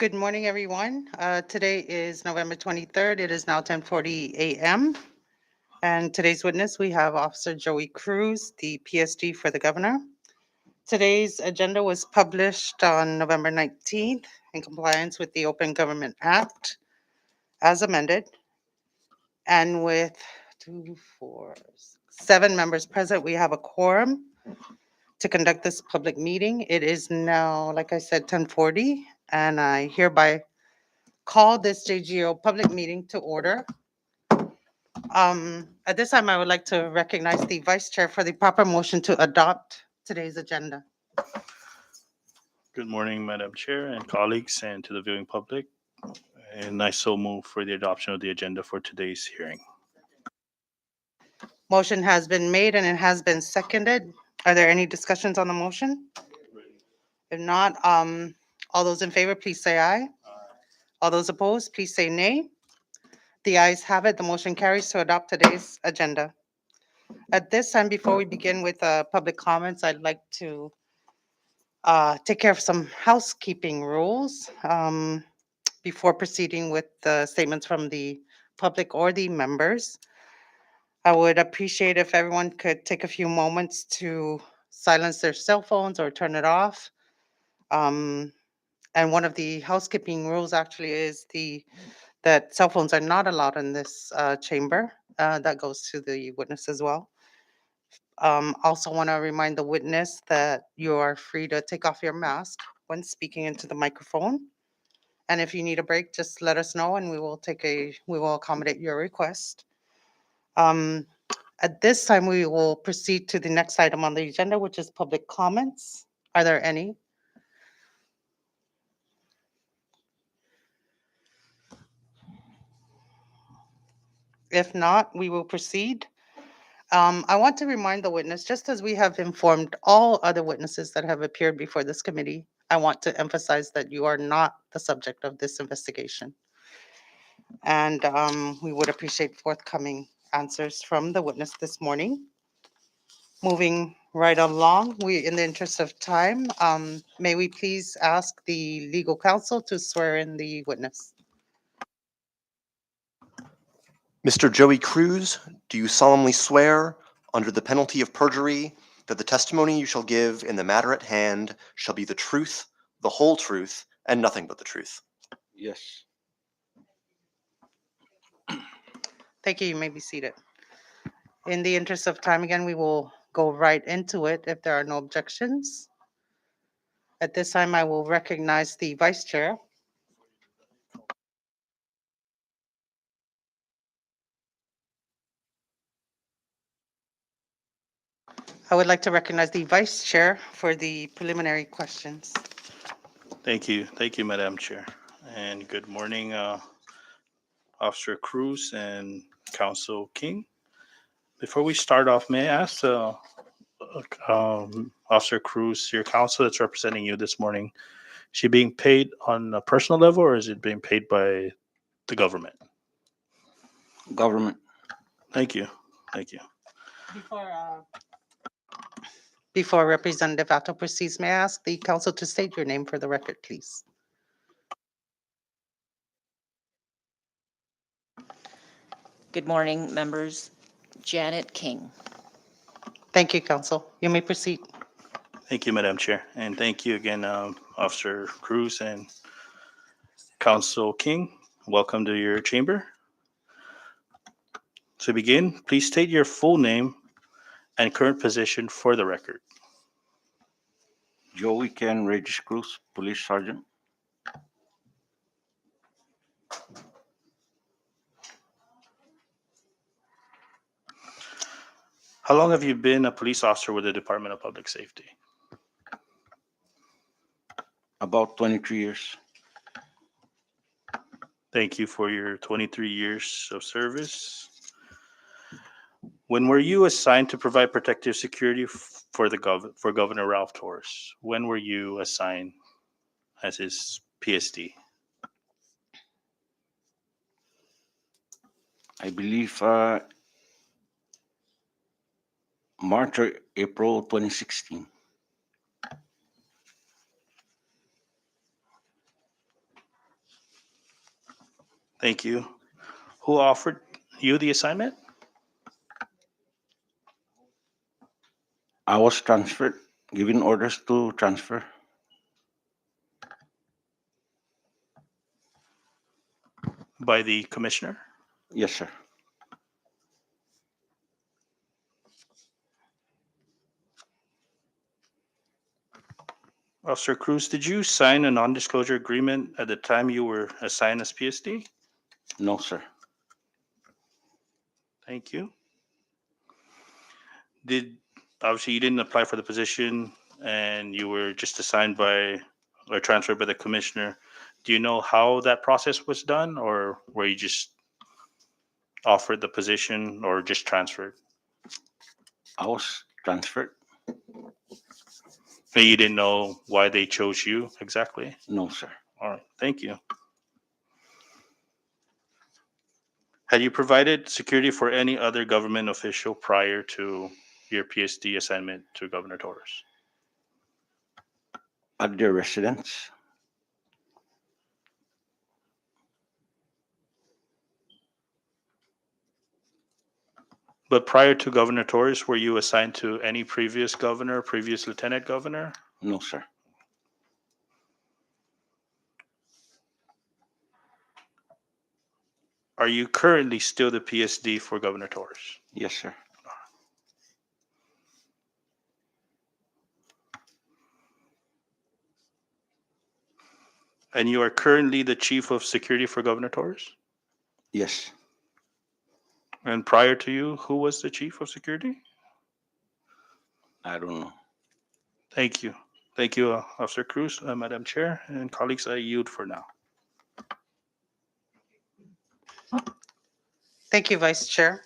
Good morning, everyone. Today is November 23rd. It is now 10:40 a.m. And today's witness, we have Officer Joey Cruz, the PSD for the governor. Today's agenda was published on November 19th in compliance with the Open Government Act as amended. And with 7 members present, we have a quorum to conduct this public meeting. It is now, like I said, 10:40, and I hereby call this JGO public meeting to order. At this time, I would like to recognize the vice chair for the proper motion to adopt today's agenda. Good morning, Madam Chair and colleagues, and to the viewing public. And I so move for the adoption of the agenda for today's hearing. Motion has been made and it has been seconded. Are there any discussions on the motion? If not, all those in favor, please say aye. All those opposed, please say nay. The ayes have it. The motion carries to adopt today's agenda. At this time, before we begin with public comments, I'd like to take care of some housekeeping rules before proceeding with the statements from the public or the members. I would appreciate if everyone could take a few moments to silence their cell phones or turn it off. And one of the housekeeping rules actually is that cell phones are not allowed in this chamber. That goes to the witness as well. Also want to remind the witness that you are free to take off your mask when speaking into the microphone. And if you need a break, just let us know and we will accommodate your request. At this time, we will proceed to the next item on the agenda, which is public comments. Are there any? If not, we will proceed. I want to remind the witness, just as we have informed all other witnesses that have appeared before this committee, I want to emphasize that you are not the subject of this investigation. And we would appreciate forthcoming answers from the witness this morning. Moving right along, in the interest of time, may we please ask the legal counsel to swear in the witness? Mr. Joey Cruz, do you solemnly swear, under the penalty of perjury, that the testimony you shall give in the matter at hand shall be the truth, the whole truth, and nothing but the truth? Yes. Thank you. You may be seated. In the interest of time, again, we will go right into it if there are no objections. At this time, I will recognize the vice chair. I would like to recognize the vice chair for the preliminary questions. Thank you, Madam Chair. And good morning, Officer Cruz and Counsel King. Before we start off, may I ask Officer Cruz, your counsel that's representing you this morning, is she being paid on a personal level or is it being paid by the government? Government. Thank you. Before Representative Atto proceeds, may I ask the council to state your name for the record, please? Good morning, members. Janet King. Thank you, council. You may proceed. Thank you, Madam Chair. And thank you again, Officer Cruz and Counsel King. Welcome to your chamber. To begin, please state your full name and current position for the record. Joey Ken Regis Cruz, Police Sergeant. How long have you been a police officer with the Department of Public Safety? About 23 years. Thank you for your 23 years of service. When were you assigned to provide protective security for Governor Ralph Torres? When were you assigned as his PSD? I believe March or April 2016. Thank you. Who offered you the assignment? I was transferred, given orders to transfer. By the commissioner? Yes, sir. Officer Cruz, did you sign a non-disclosure agreement at the time you were assigned as PSD? No, sir. Thank you. Obviously you didn't apply for the position and you were just assigned by or transferred by the commissioner. Do you know how that process was done, or were you just offered the position or just transferred? I was transferred. But you didn't know why they chose you exactly? No, sir. All right, thank you. Had you provided security for any other government official prior to your PSD assignment to Governor Torres? At their residence. But prior to Governor Torres, were you assigned to any previous governor, previous lieutenant governor? No, sir. Are you currently still the PSD for Governor Torres? Yes, sir. And you are currently the chief of security for Governor Torres? Yes. And prior to you, who was the chief of security? I don't know. Thank you. Thank you, Officer Cruz, Madam Chair, and colleagues. I yield for now. Thank you, Vice Chair.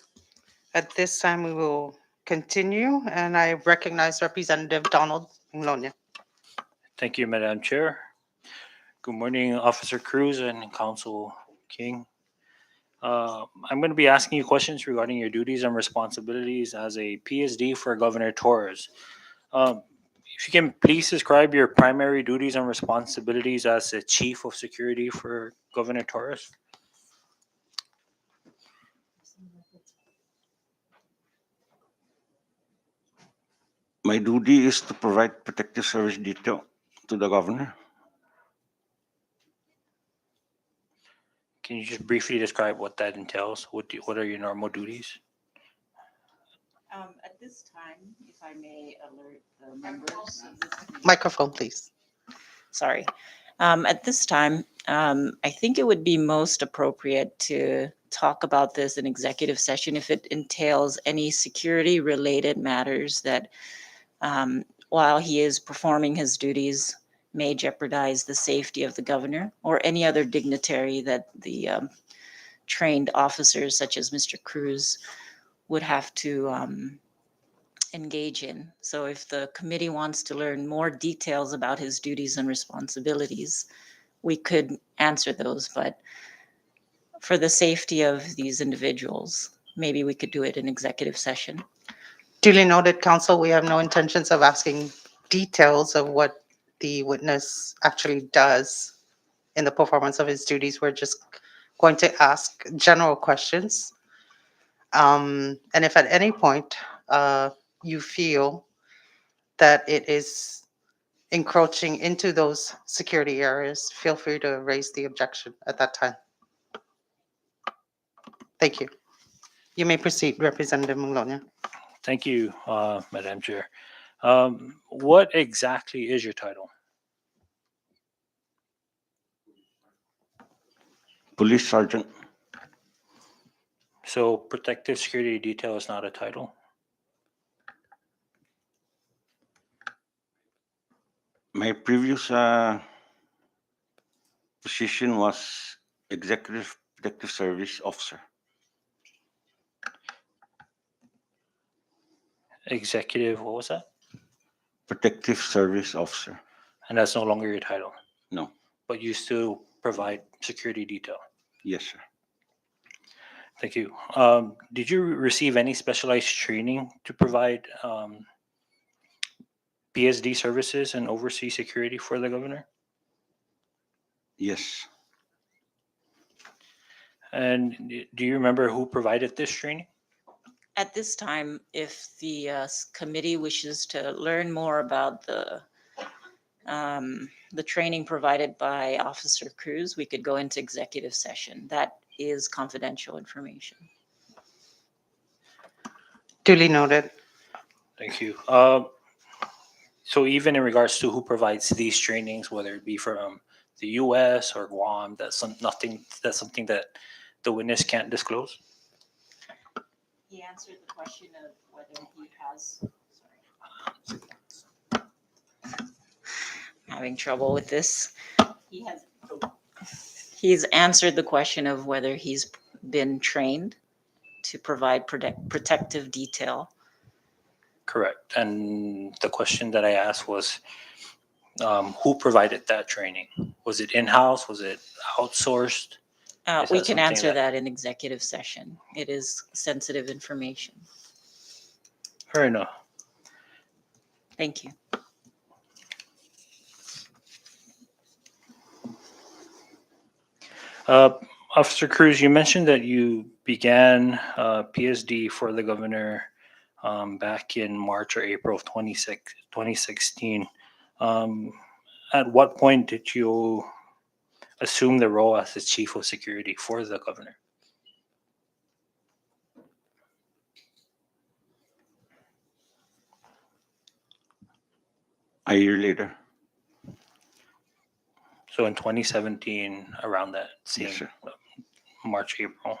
At this time, we will continue, and I recognize Representative Donald Nglonia. Thank you, Madam Chair. Good morning, Officer Cruz and Counsel King. I'm going to be asking you questions regarding your duties and responsibilities as a PSD for Governor Torres. If you can please describe your primary duties and responsibilities as the Chief of Security for Governor Torres. My duty is to provide protective service detail to the governor. Can you just briefly describe what that entails? What are your normal duties? At this time, if I may alert the members of this committee. Microphone, please. Sorry. At this time, I think it would be most appropriate to talk about this in executive session if it entails any security-related matters that, while he is performing his duties, may jeopardize the safety of the governor or any other dignitary that the trained officers, such as Mr. Cruz, would have to engage in. So if the committee wants to learn more details about his duties and responsibilities, we could answer those, but for the safety of these individuals, maybe we could do it in executive session. Duly noted, Counsel. We have no intentions of asking details of what the witness actually does in the performance of his duties. We're just going to ask general questions. And if at any point you feel that it is encroaching into those security areas, feel free to raise the objection at that time. Thank you. You may proceed, Representative Manglonia. Thank you, Madam Chair. What exactly is your title? Police sergeant. So protective security detail is not a title? My previous position was executive protective service officer. Executive, what was that? Protective service officer. And that's no longer your title, No. but you still provide security detail. Yes, sir. Thank you. Did you receive any specialized training to provide PSD services and oversee security for the governor? Yes. And do you remember who provided this training? At this time, if the committee wishes to learn more about the training provided by Officer Cruz, we could go into executive session. That is confidential information. Duly noted. Thank you. So even in regards to who provides these trainings, whether it be from the U.S. or Guam, that's something that the witness can't disclose. He answered the question of whether he has. Sorry. Having trouble with this. He's answered the question of whether he's been trained to provide protective detail. Correct. And the question that I asked was, who provided that training? Was it in-house? Was it outsourced? Is We that can something answer that- that in executive session. It is sensitive information. Fair enough. Thank you. Officer Cruz, you mentioned that you began PSD for the governor back in March or April of 2016. At what point did you assume the role as the chief of security for the governor? A year later. So in 2017, around that same Yes, sir. March, April.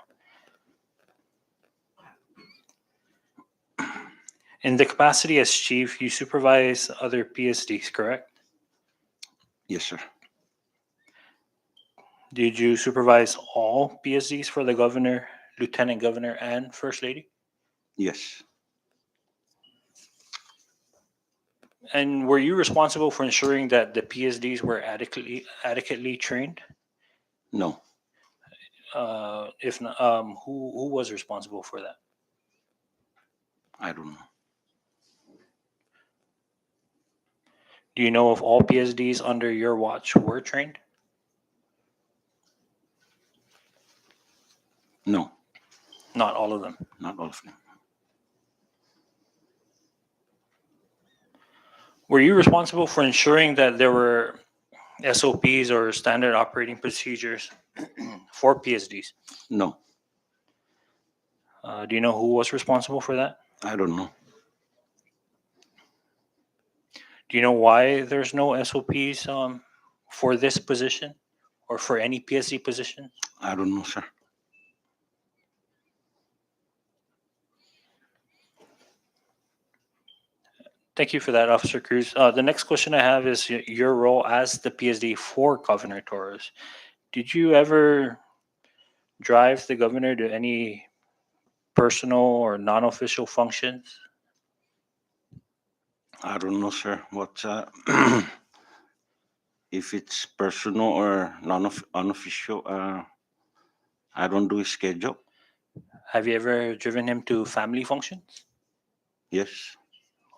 In the capacity as chief, you supervise other PSDs, correct? Yes, sir. Did you supervise all PSDs for the governor, lieutenant governor, and first lady? Yes. And were you responsible for ensuring that the PSDs were adequately trained? No. If not, who was responsible for that? I don't know. Do you know if all PSDs under your watch were trained? No. Not all of them. Not all of them. Were you responsible for ensuring that there were SOPs or standard operating procedures for PSDs? No. Do you know who was responsible for that? I don't know. Do you know why there's no SOPs for this position or for any PSD position? I don't know, sir. Thank you for that, Officer Cruz. The next question I have is your role as the PSD for Governor Torres. Did you ever drive the governor to any personal or non-official functions? I don't know, sir. What if it's personal or unofficial? I don't do his schedule. Have you ever driven him to family functions? Yes.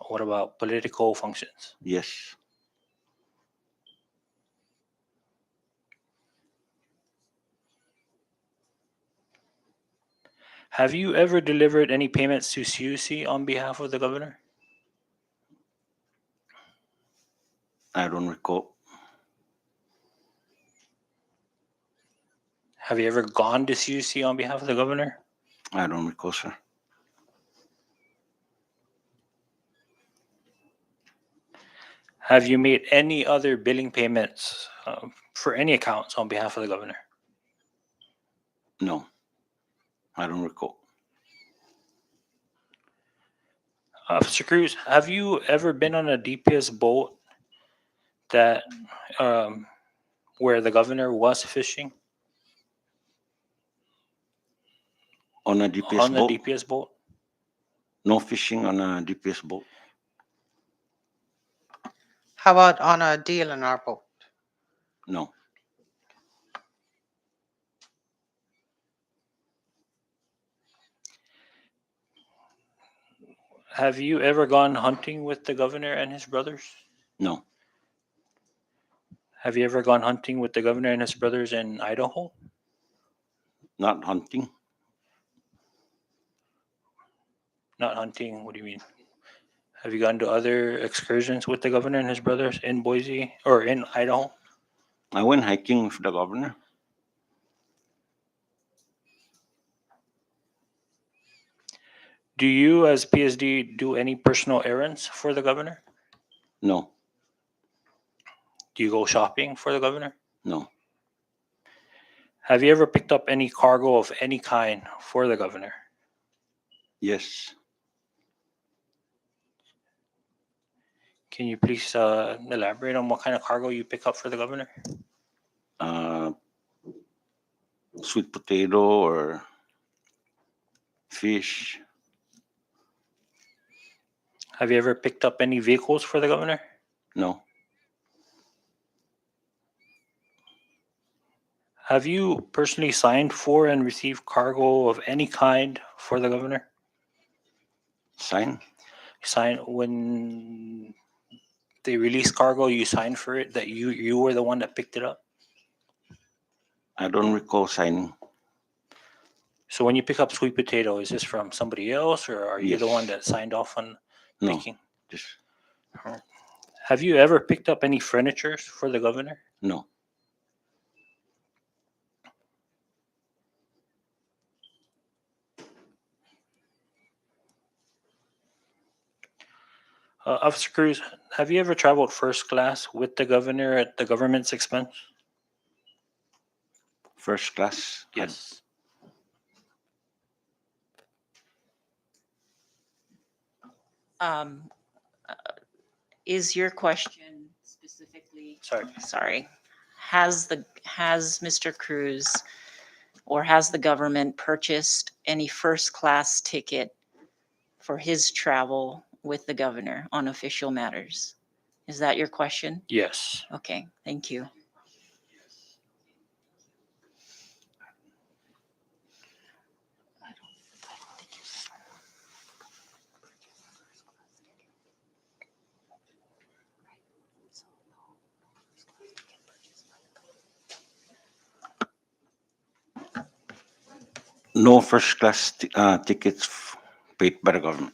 What about political functions? Yes. Have you ever delivered any payments to CUC on behalf of the governor? I don't recall. Have you ever gone to CUC on behalf of the governor? I don't recall, sir. Have you made any other billing payments for any accounts on behalf of the governor? No. I don't recall. Officer Cruz, have you ever been on a DPS boat that where the governor was fishing On a DPS on the boat? DPS boat? No fishing on a DPS boat. How about on a deal in our boat? No. Have you ever gone hunting with the governor and his brothers? No. Have you ever gone hunting with the governor and his brothers in Idaho? Not hunting. Not hunting, what do you mean? Have you gone to other excursions with the governor and his brothers in Boise or in Idaho? I went hiking with the governor. Do you, as PSD, do any personal errands for the governor? No, Do you go shopping for the governor? no. Have you ever picked up any cargo of any kind for the governor? Yes. Can you please elaborate on what kind of cargo you pick up for the governor? Sweet potato or fish. Have you ever picked up any vehicles for the governor? No. Have you personally signed for and received cargo of any kind for the governor? Sign? Sign when they release cargo, you signed for it, that you were the one that picked it up? I don't recall signing. So when you pick up sweet potato, is this from somebody else, or are you the one Yes. that signed off on No. picking? Just Have you ever picked up any furniture for the governor? no. Officer Cruz, have you ever traveled first class with the governor at the government's expense? First class? Yes. Um, Is your question specifically, Sorry. has Mr. Cruz or has the government purchased any first-class ticket for his travel with the governor on official matters? Is that your question? Yes. Okay, thank you. No first class tickets paid by the government.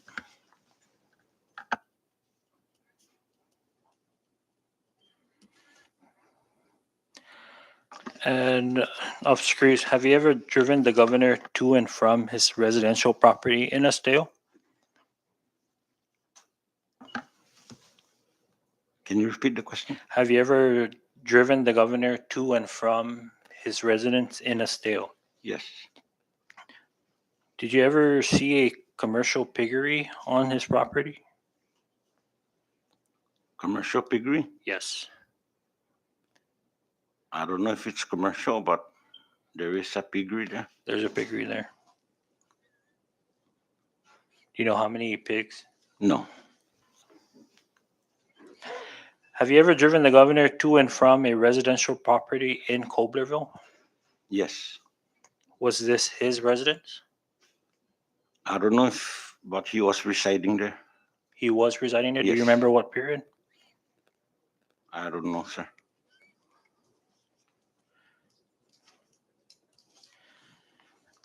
And Officer Cruz, have you ever driven the governor to and from his residential property in Esteo? Can you repeat the question? Have you ever driven the governor to and from his residence in Esteo? Yes. Did you ever see a commercial piggery on his property? Commercial piggery? Yes. I don't know if it's commercial, but there is a piggery there. There's a piggery there. Do you know how many pigs? No. Have you ever driven the governor to and from a residential property in Coblerville? Yes. Was this his residence? I don't know if, but he was residing there. He was residing there? Do Yes. you remember what period? I don't know, sir.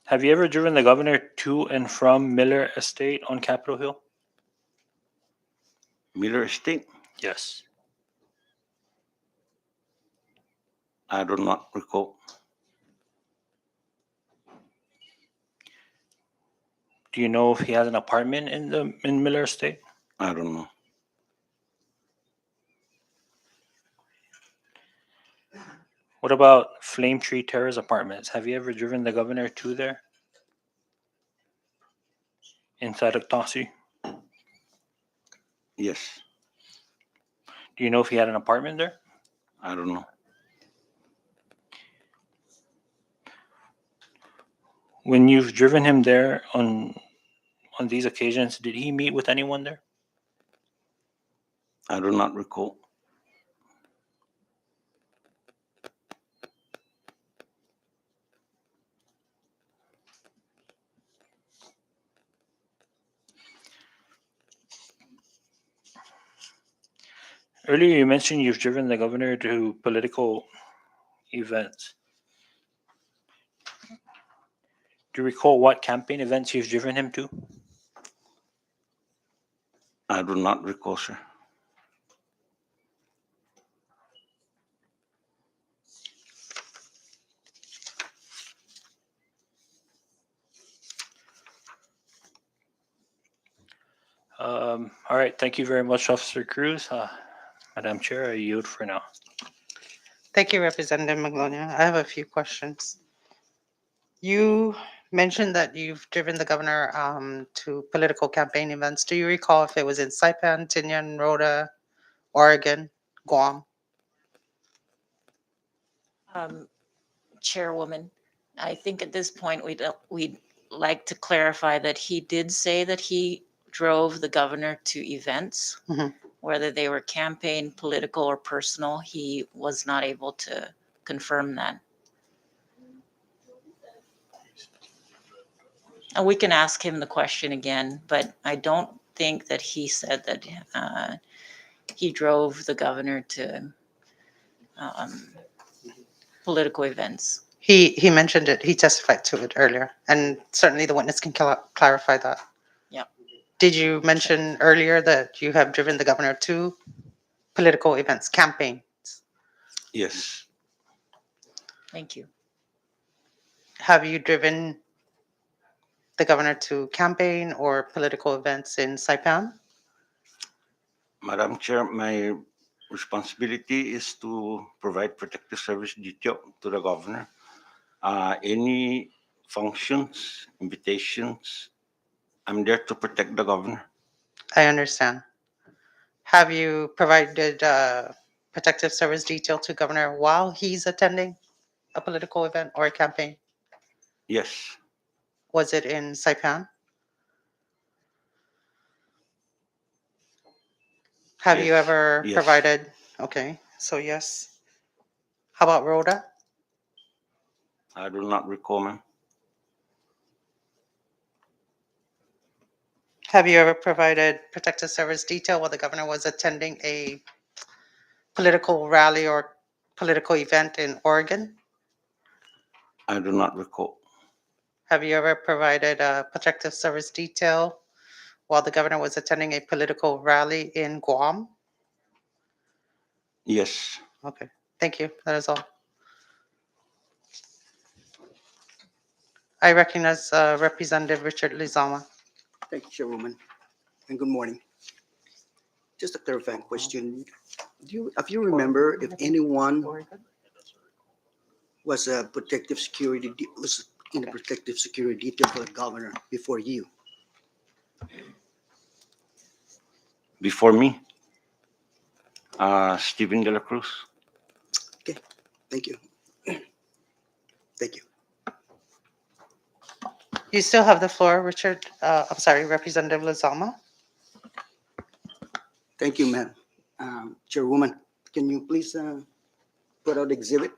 Have you ever driven the governor to and from Miller Estate on Capitol Hill? Miller Estate? Yes. I do not recall. Do you know if he has an apartment in Miller Estate? I don't know. What about Flame Tree Terrace Apartments? Have you ever driven the governor to there? Inside of Tossie? Yes. Do you know if he had an apartment there? I don't know. When you've driven him there on these occasions, did he meet with anyone there? I do not recall. Earlier you mentioned you've driven the governor to political events. Do you recall what campaign events you've driven him to? I do not recall, sir. All right, thank you very much, Officer Cruz. Madam Chair, I yield for now. Thank you, Representative Magnolia. I have a few questions. You mentioned that you've driven the governor to political campaign events. Do you recall if it was in Saipan, Tinian, Rhoda, Oregon, Guam? Chairwoman, I think at this point we'd like to clarify that he did say that he drove the governor to events, Mhm. whether they were campaign, political, or personal. He was not able to confirm that. And we can ask him the question again, but I don't think that he said that he drove the governor to political events. He mentioned it. He testified to it earlier, and certainly the witness can clarify that. Yep. Did you mention earlier that you have driven the governor to political events, campaigns? Yes, Thank you. Have you driven the governor to campaign or political events in Saipan? Madam Chair, my responsibility is to provide protective service detail to the governor. Any functions, invitations, I'm there to protect the governor. I understand. Have you provided protective service detail to governor while he's attending a political event or a campaign? Yes, Was it in Saipan? Have you Yes, ever yes. provided? Okay, so yes. How about Rhoda? I do not recall, ma'am. Have you ever provided protective service detail while the governor was attending a political rally or political event in Oregon? I do not recall. Have you ever provided protective service detail while the governor was attending a political rally in Guam? Yes, Okay, thank you. That is all. I recognize Representative Richard Lizama. Thank you, Chairwoman, and good morning. Just a clarifying question. If you remember, if anyone was a protective security, was in a protective security detail for the governor before you? before me, Stephen De La Cruz. Okay, thank you. Thank you. You still have the floor, Richard. I'm sorry, Representative Lizama. Thank you, ma'am. Chairwoman, can you please put out exhibit?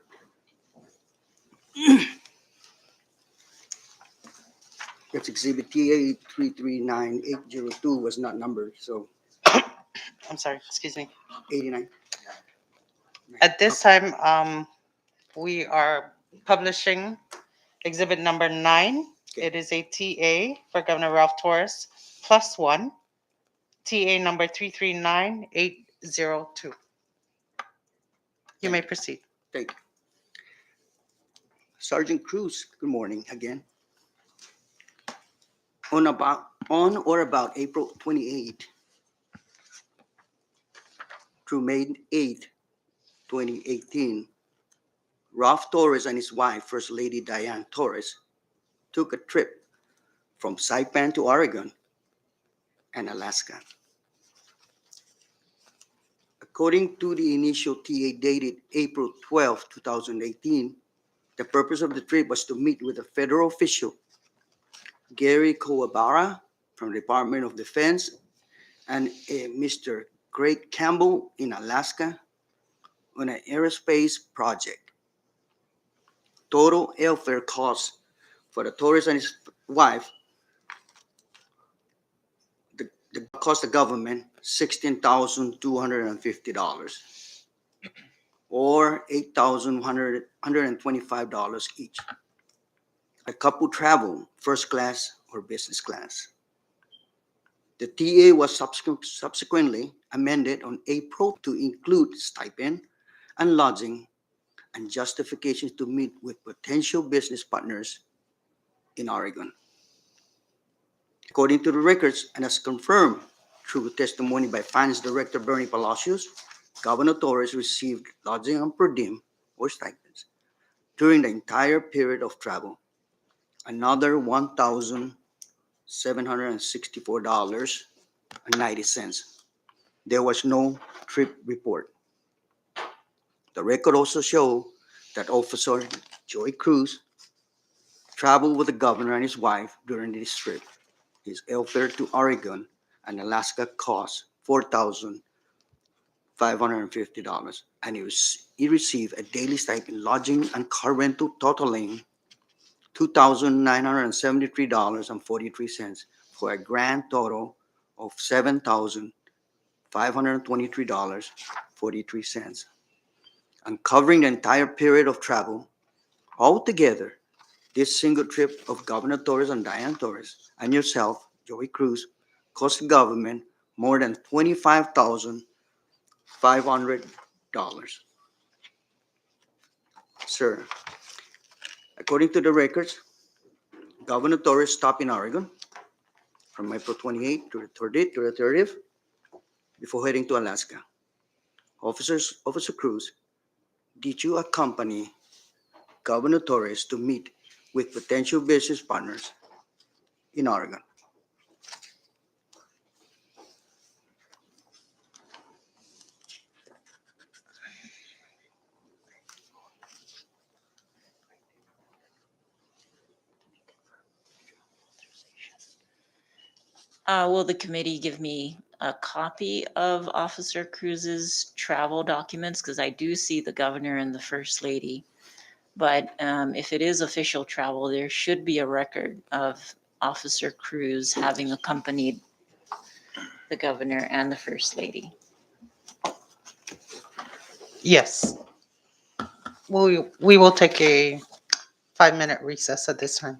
It's exhibit TA 339-802 was not numbered, so I'm sorry, excuse me. 89. At this time, we are publishing exhibit number 9. It is a TA for Governor Ralph Torres +1, TA number 339802. You may proceed. Thank you. Sergeant Cruz, good morning again. On or about April 28 through May 8, 2018, Ralph Torres and his wife, First Lady Diane Torres, took a trip from Saipan to Oregon and Alaska. According to the initial TA dated April 12, 2018, the purpose of the trip was to meet with a federal official, Gary Kowabara from the Department of Defense, and Mr. Craig Campbell in Alaska on an aerospace project. Total airfare costs for the Torres and his wife, the cost the government $16,250 or $8,125 each. The couple traveled first class or business class. The TA was subsequently amended on April to include stipend and lodging and justifications to meet with potential business partners in Oregon. According to the records and as confirmed through testimony by Finance Director Bernie Palacios, Governor Torres received lodging and per diem or stipends during the entire period of travel. Another $1,764.90. There was no trip report. The record also showed that Officer Joey Cruz traveled with the governor and his wife during this trip. His airfare to Oregon and Alaska cost $4,550, and he received a daily stipend, lodging, and car rental totaling $2,973.43 for a grand total of $7,523.43. And covering the entire period of travel, altogether, this single trip of Governor Torres and Diane Torres and yourself, Joey Cruz, cost the government more than $25,500. Sir, according to the records, Governor Torres stopped in Oregon from April 28th to the 30th before heading to Alaska. Officer Cruz, did you accompany Governor Torres to meet with potential business partners in Oregon? Will the committee give me a copy of Officer Cruz's travel documents? Because I do see the governor and the first lady. But if it is official travel, there should be a record of Officer Cruz having accompanied the governor and the first lady. Yes. We will take a 5-minute recess at this time.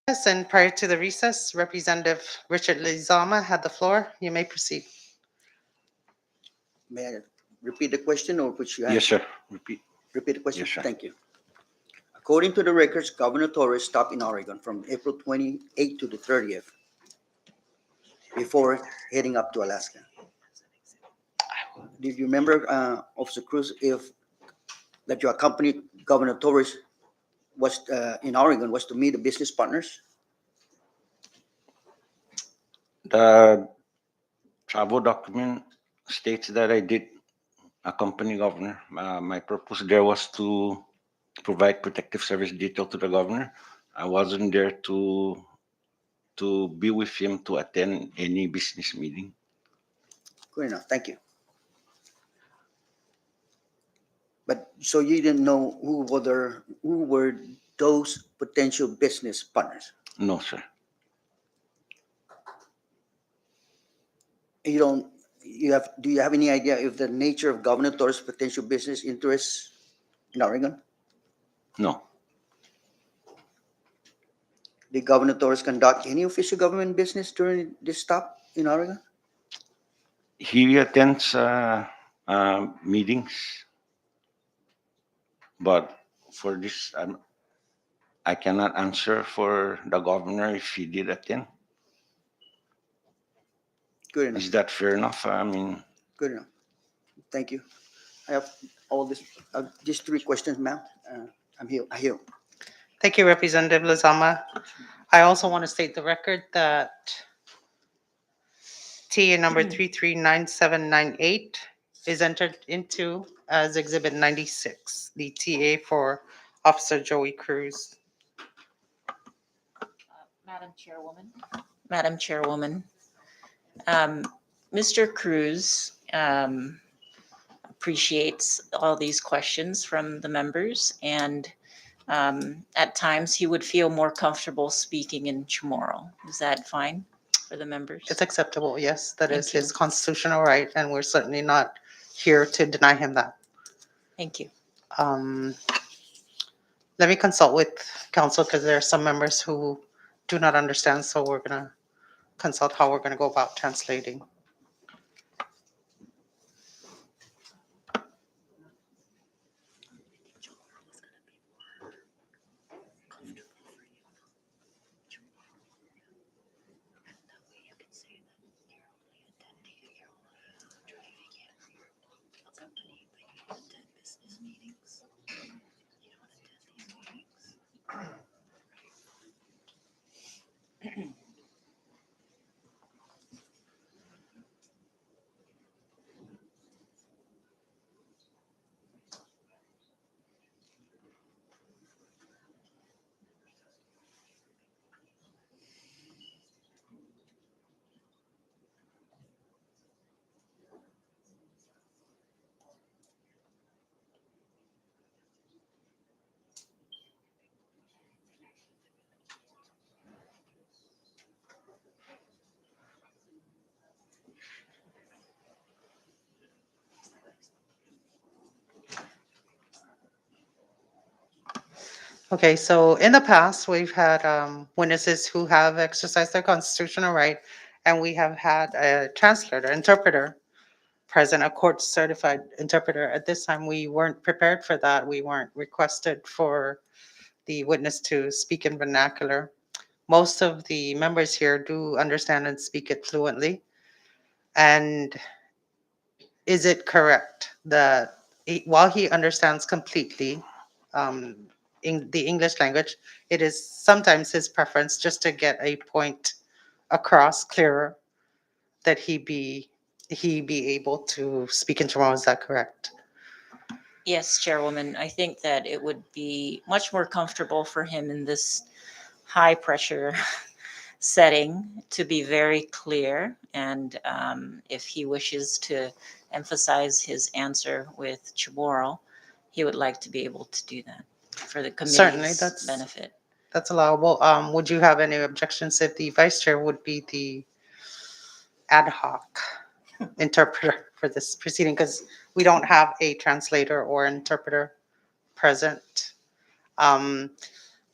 Yes, and prior to the recess, Representative Richard Lizama had the floor. You may proceed. May I repeat the question or which you Yes, answer? sir. Repeat. Repeat the question? Yes, sir. Thank you. According to the records, Governor Torres stopped in Oregon from April 28th to the 30th before heading up to Alaska. Did you remember, Officer Cruz, if that you accompanied Governor Torres was in Oregon was to meet the business partners? The travel document states that I did accompany governor. My purpose there was to provide protective service detail to the governor. I wasn't there to be with him to attend any business meeting. Good enough. Thank you. But so you didn't know who were those potential business partners? No, sir. You don't. Do you have any idea if the nature of Governor Torres' potential business interests in Oregon? No. Did Governor Torres conduct any official government business during this stop in Oregon? He attends meetings, but for this, I cannot answer for the governor if he did attend. Good enough. Is that fair enough? I mean, Good enough. Thank you. I have all this. Just three questions, ma'am. I'm here. I hear. Thank you, Representative Lazama. I also want to state the record that TA number 339798 is entered into as Exhibit 96, the TA for Officer Joey Cruz. Madam Chairwoman, Mr. Cruz appreciates all these questions from the members, and at times he would feel more comfortable speaking in Chamorro. Is that fine for the members? It's acceptable, yes, that is Thank you. his constitutional right, and we're certainly not here to deny him that. Thank you. Let me consult with council because there are some members who do not understand, so we're gonna consult how we're gonna go about translating. Okay, so in the past, we've had witnesses who have exercised their constitutional right, and we have had a translator, interpreter present, a court-certified interpreter. At this time, we weren't prepared for that. We weren't requested for the witness to speak in vernacular. Most of the members here do understand and speak it fluently. And is it correct that while he understands completely in the English language, it is sometimes his preference just to get a point across clearer that he be able to speak in Chamorro? Is that correct? Yes, Chairwoman, I think that it would be much more comfortable for him in this high-pressure setting to be very clear. And if he wishes to emphasize his answer with Chamorro, he would like to be able to do that for the Certainly, committee's benefit. That's allowable. Would you have any objections if the vice chair would be the ad hoc interpreter for this proceeding? Because we don't have a translator or interpreter present.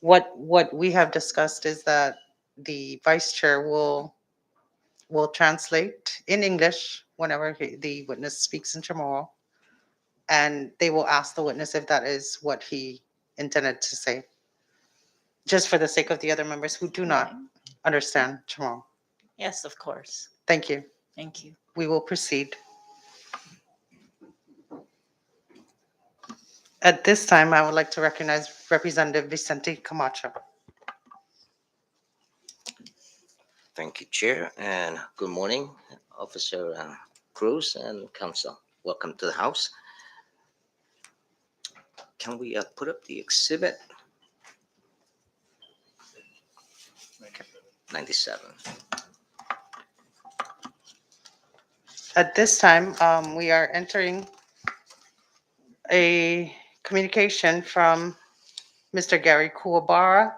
What we have discussed is that the vice chair will translate in English whenever the witness speaks in Chamorro, and they will ask the witness if that is what he intended to say, just for the sake of the other members who do not understand Chamorro. Yes, of course. Thank you. Thank you. We will proceed. At this time, I would like to recognize Representative Vicente Camacho. Thank you, Chair, and good morning, Officer Cruz and Counsel. Welcome to the House. Can we put up the exhibit? 97. At this time, we are entering a communication from Mr. Gary Kuwabara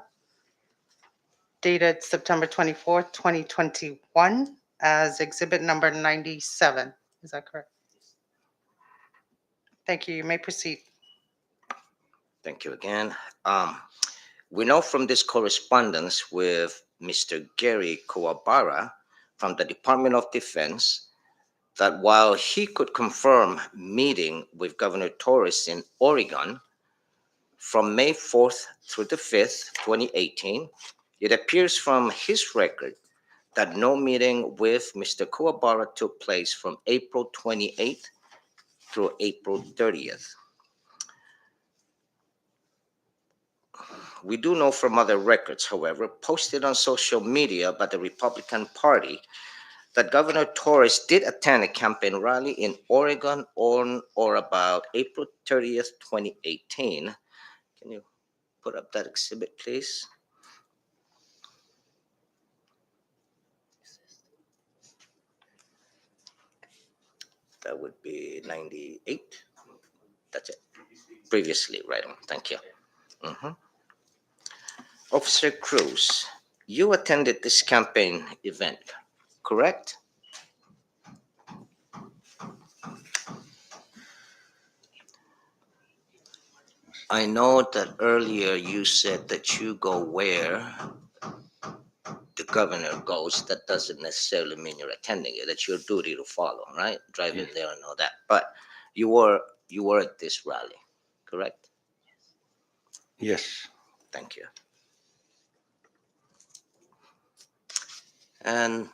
dated September 24th, 2021 as exhibit number 97. Is that correct? Thank you. You may proceed. Thank you again. We know from this correspondence with Mr. Gary Kuwabara from the Department of Defense that while he could confirm meeting with Governor Torres in Oregon from May 4th through the 5th, 2018, it appears from his record that no meeting with Mr. Kuwabara took place from April 28th through April 30th. We do know from other records, however, posted on social media by the Republican Party, that Governor Torres did attend a campaign rally in Oregon on or about April 30th, 2018. Can you put up that exhibit, please? That would be 98. That's it. Previously, right on. Thank you. Mhm. Officer Cruz, you attended this campaign event, correct? I know that earlier you said that you go where the governor goes. That doesn't necessarily mean you're attending it. That's your duty to follow, right? Driving there and all that. But you were at this rally, correct? Yes. Thank you. And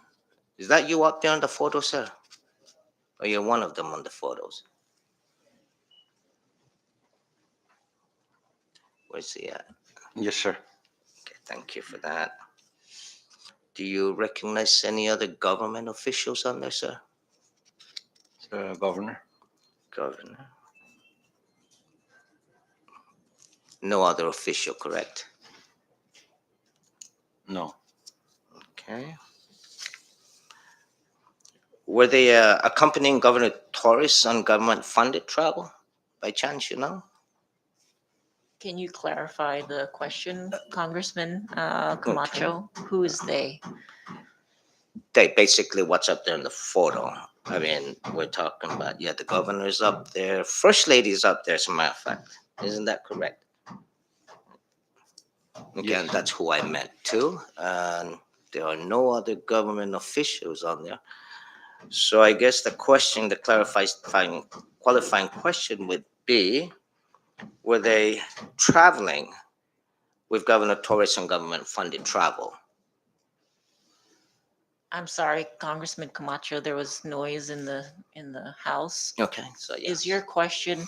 is that you up there on the photo, sir? Or you're one of them on the photos? Where's he at? Yes, sir. Okay, thank you for that. Do you recognize any other government officials on there, sir? Governor? Governor. No other official, correct? No. Okay. Were they accompanying Governor Torres on government-funded travel, by chance, you know? Can you clarify the question, Congressman Camacho? Who is they? They basically what's up there in the photo. I mean, we're talking about, yeah, the governor's up there. First lady's up there, as a matter of fact. Isn't that correct? Again, Yes. that's who I meant too. And there are no other government officials on there. So I guess the question, the qualifying question would be, were they traveling with Governor Torres on government-funded travel? I'm sorry, Congressman Camacho, there was noise in the house. Okay, so yeah. Is your question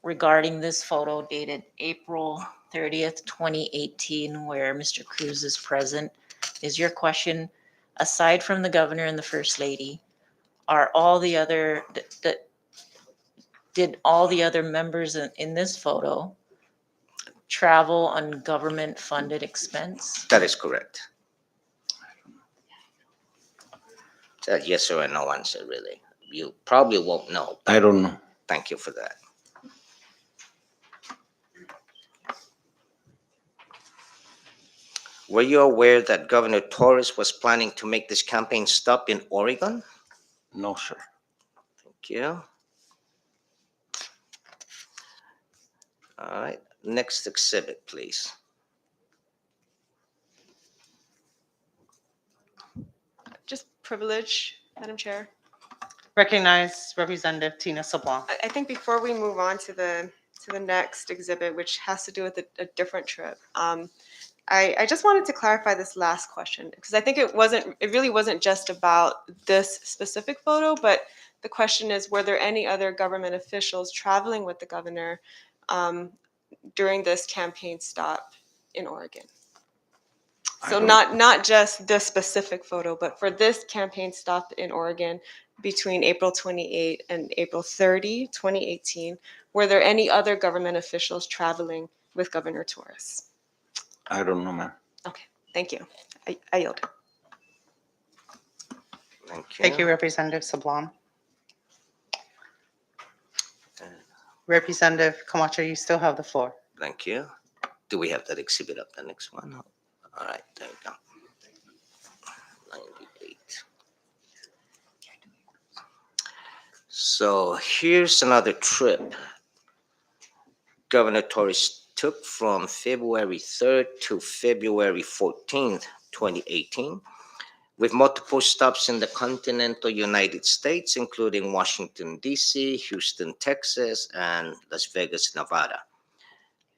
regarding this photo dated April 30th, 2018, where Mr. Cruz is present? Is your question, aside from the governor and the first lady, are all the other, did all the other members in this photo travel on government-funded expense? That is correct. That yes or no answer, really. You probably won't know. I don't know. Thank you for that. Were you aware that Governor Torres was planning to make this campaign stop in Oregon? No, sir. Thank you. All right, next exhibit, please. Just privilege, Madam Chair. Recognize Representative Tina Sablan. I think before we move on to the next exhibit, which has to do with a different trip, I just wanted to clarify this last question because I think it really wasn't just about this specific photo, but the question is, were there any other government officials traveling with the governor during this campaign stop in Oregon? I So don't- not just this specific photo, but for this campaign stop in Oregon between April 28 and April 30, 2018, were there any other government officials traveling with Governor Torres? I don't know, ma'am. Okay, thank you. I yield. Thank you, Representative Sablan. Representative Camacho, you still have the floor. Thank you. Do we have that exhibit up, the next one? All right, there you go. 98. So here's another trip Governor Torres took from February 3rd to February 14th, 2018, with multiple stops in the continental United States, including Washington, D.C., Houston, Texas, and Las Vegas, Nevada.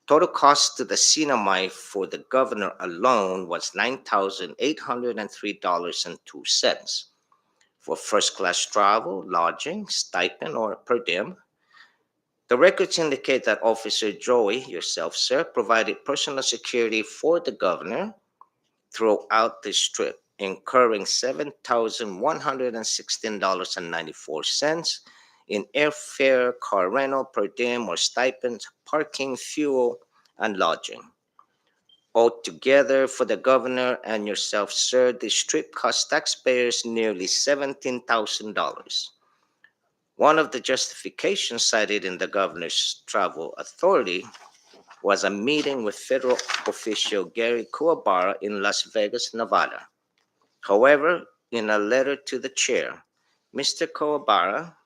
Total cost to the CNMI for the governor alone was $9,803.02 for first-class travel, lodging, stipend, or per diem. The records indicate that Officer Joey, yourself, sir, provided personal security for the governor throughout this trip, incurring $7,116.94 in airfare, car rental, per diem, or stipends, parking, fuel, and lodging. Altogether, for the governor and yourself, sir, this trip cost taxpayers nearly $17,000. One of the justifications cited in the governor's travel authority was a meeting with federal official Gary Kuwabara in Las Vegas, Nevada. However, in a letter to the chair, Mr. Kuwabara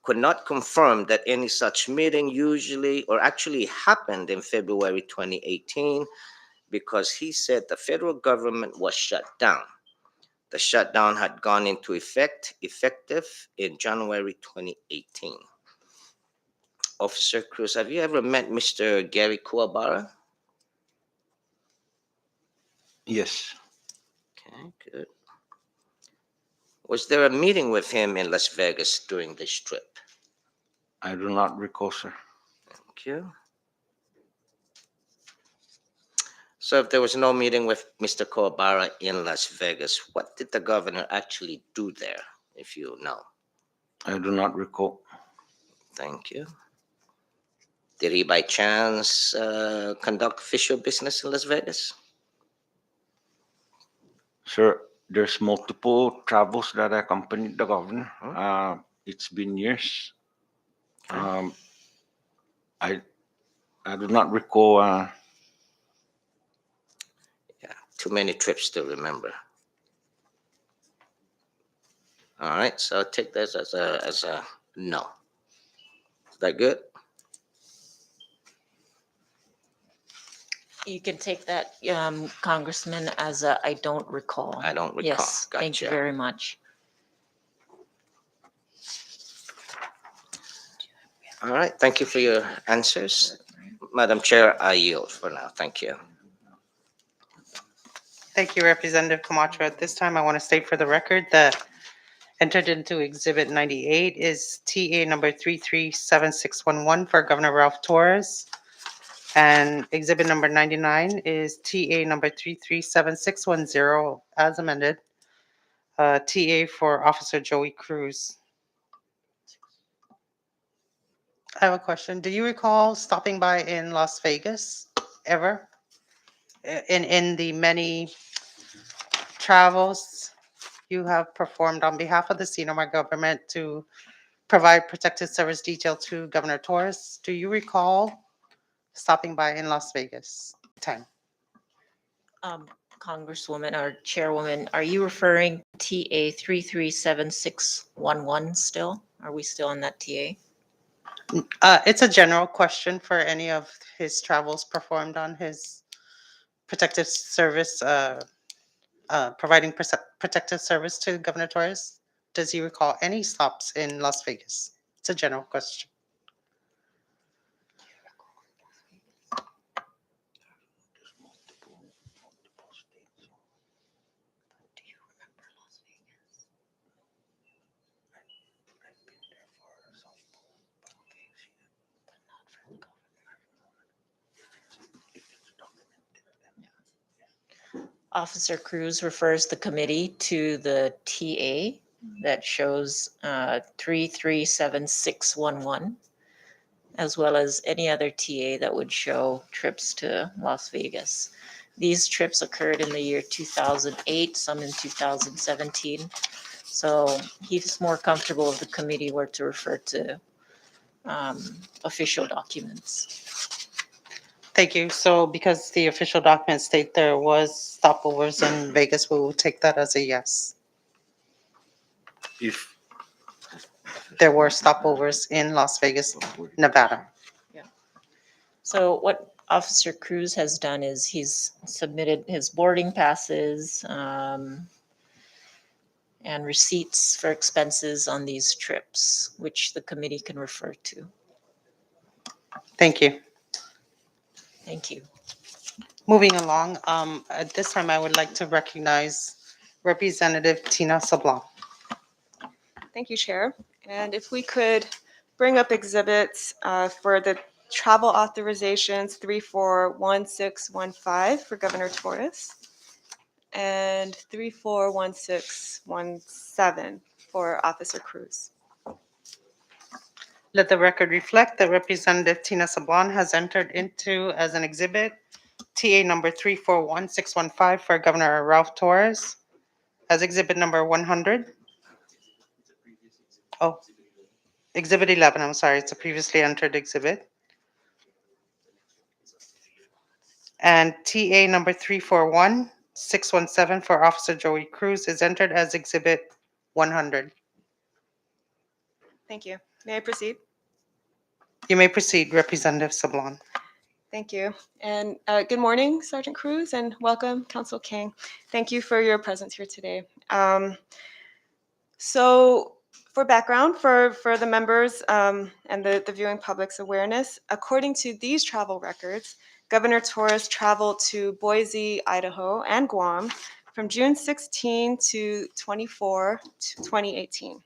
could not confirm that any such meeting usually or actually happened in February 2018 because he said the federal government was shut down. The shutdown had gone into effective in January 2018. Officer Cruz, have you ever met Mr. Gary Kuwabara? Yes, Okay, good. Was there a meeting with him in Las Vegas during this trip? I do not recall, sir. Thank you. So if there was no meeting with Mr. Kuwabara in Las Vegas, what did the governor actually do there, if you know? I do not recall. Thank you. Did he by chance conduct official business in Las Vegas? Sir, there's multiple travels that accompanied the governor. It's been years. Okay. I do not recall. Yeah, too many trips to remember. All right, so I'll take this as a no. Is that good? You can take that, Congressman, as a I don't recall. I don't recall. Yes, thank you Gotcha. very much. All right, thank you for your answers. Madam Chair, I yield for now. Thank you. Thank you, Representative Camacho. At this time, I want to state for the record that entered into Exhibit 98 is TA number 337611 for Governor Ralph Torres. And Exhibit number 99 is TA number 337610 as amended, TA for Officer Joey Cruz. I have a question. Do you recall stopping by in Las Vegas ever? In the many travels you have performed on behalf of the CNMI government to provide protective service detail to Governor Torres? Do you recall stopping by in Las Vegas? Time. Congresswoman or Chairwoman, are you referring TA 337611 still? Are we still on that TA? It's a general question for any of his travels performed on his protective service, providing protective service to Governor Torres. Does he recall any stops in Las Vegas? It's a general question. Officer Cruz refers the committee to the TA that shows 337611, as well as any other TA that would show trips to Las Vegas. These trips occurred in the year 2008, some in 2017. So he's more comfortable if the committee were to refer to official documents. Thank you. So because the official documents state there was stopovers in Vegas, we will take that as a yes. If There were stopovers in Las Vegas, Nevada. So what Officer Cruz has done is he's submitted his boarding passes and receipts for expenses on these trips, which the committee can refer to. Thank you. Thank you. Moving along, at this time, I would like to recognize Representative Tina Sablan. Thank you, Chair. And if we could bring up exhibits for the travel authorizations 341615 for Governor Torres and 341617 for Officer Cruz. Let the record reflect that Representative Tina Sablan has entered into as an exhibit TA number 341615 for Governor Ralph Torres as exhibit number 100. Oh, exhibit 11, I'm sorry, it's a previously entered exhibit. And TA number 341617 for Officer Joey Cruz is entered as exhibit 100. Thank you. May I proceed? You may proceed, Representative Sablan. Thank you. And good morning, Sergeant Cruz, and welcome, Counsel King. Thank you for your presence here today. So for background, for the members and the viewing public's awareness, according to these travel records, Governor Torres traveled to Boise, Idaho, and Guam from June 16 to 24, 2018.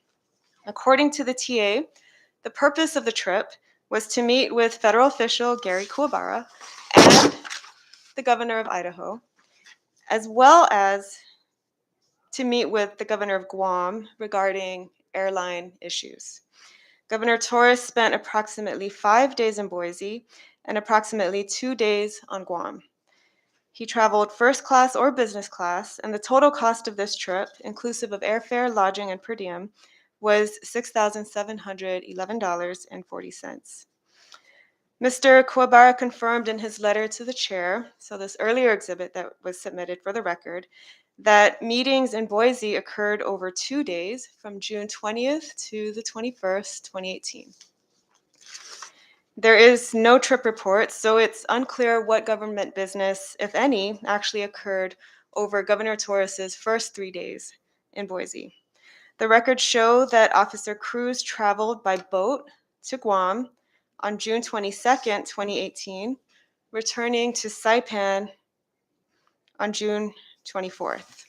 According to the TA, the purpose of the trip was to meet with federal official Gary Kuwabara and the governor of Idaho, as well as to meet with the governor of Guam regarding airline issues. Governor Torres spent approximately 5 days in Boise and approximately 2 days on Guam. He traveled first class or business class, and the total cost of this trip, inclusive of airfare, lodging, and per diem, was $6,711.40. Mr. Kuwabara confirmed in his letter to the chair, so this earlier exhibit that was submitted for the record, that meetings in Boise occurred over 2 days from June 20th to the 21st, 2018. There is no trip report, so it's unclear what government business, if any, actually occurred over Governor Torres's first 3 days in Boise. The records show that Officer Cruz traveled by boat to Guam on June 22nd, 2018, returning to Saipan on June 24th.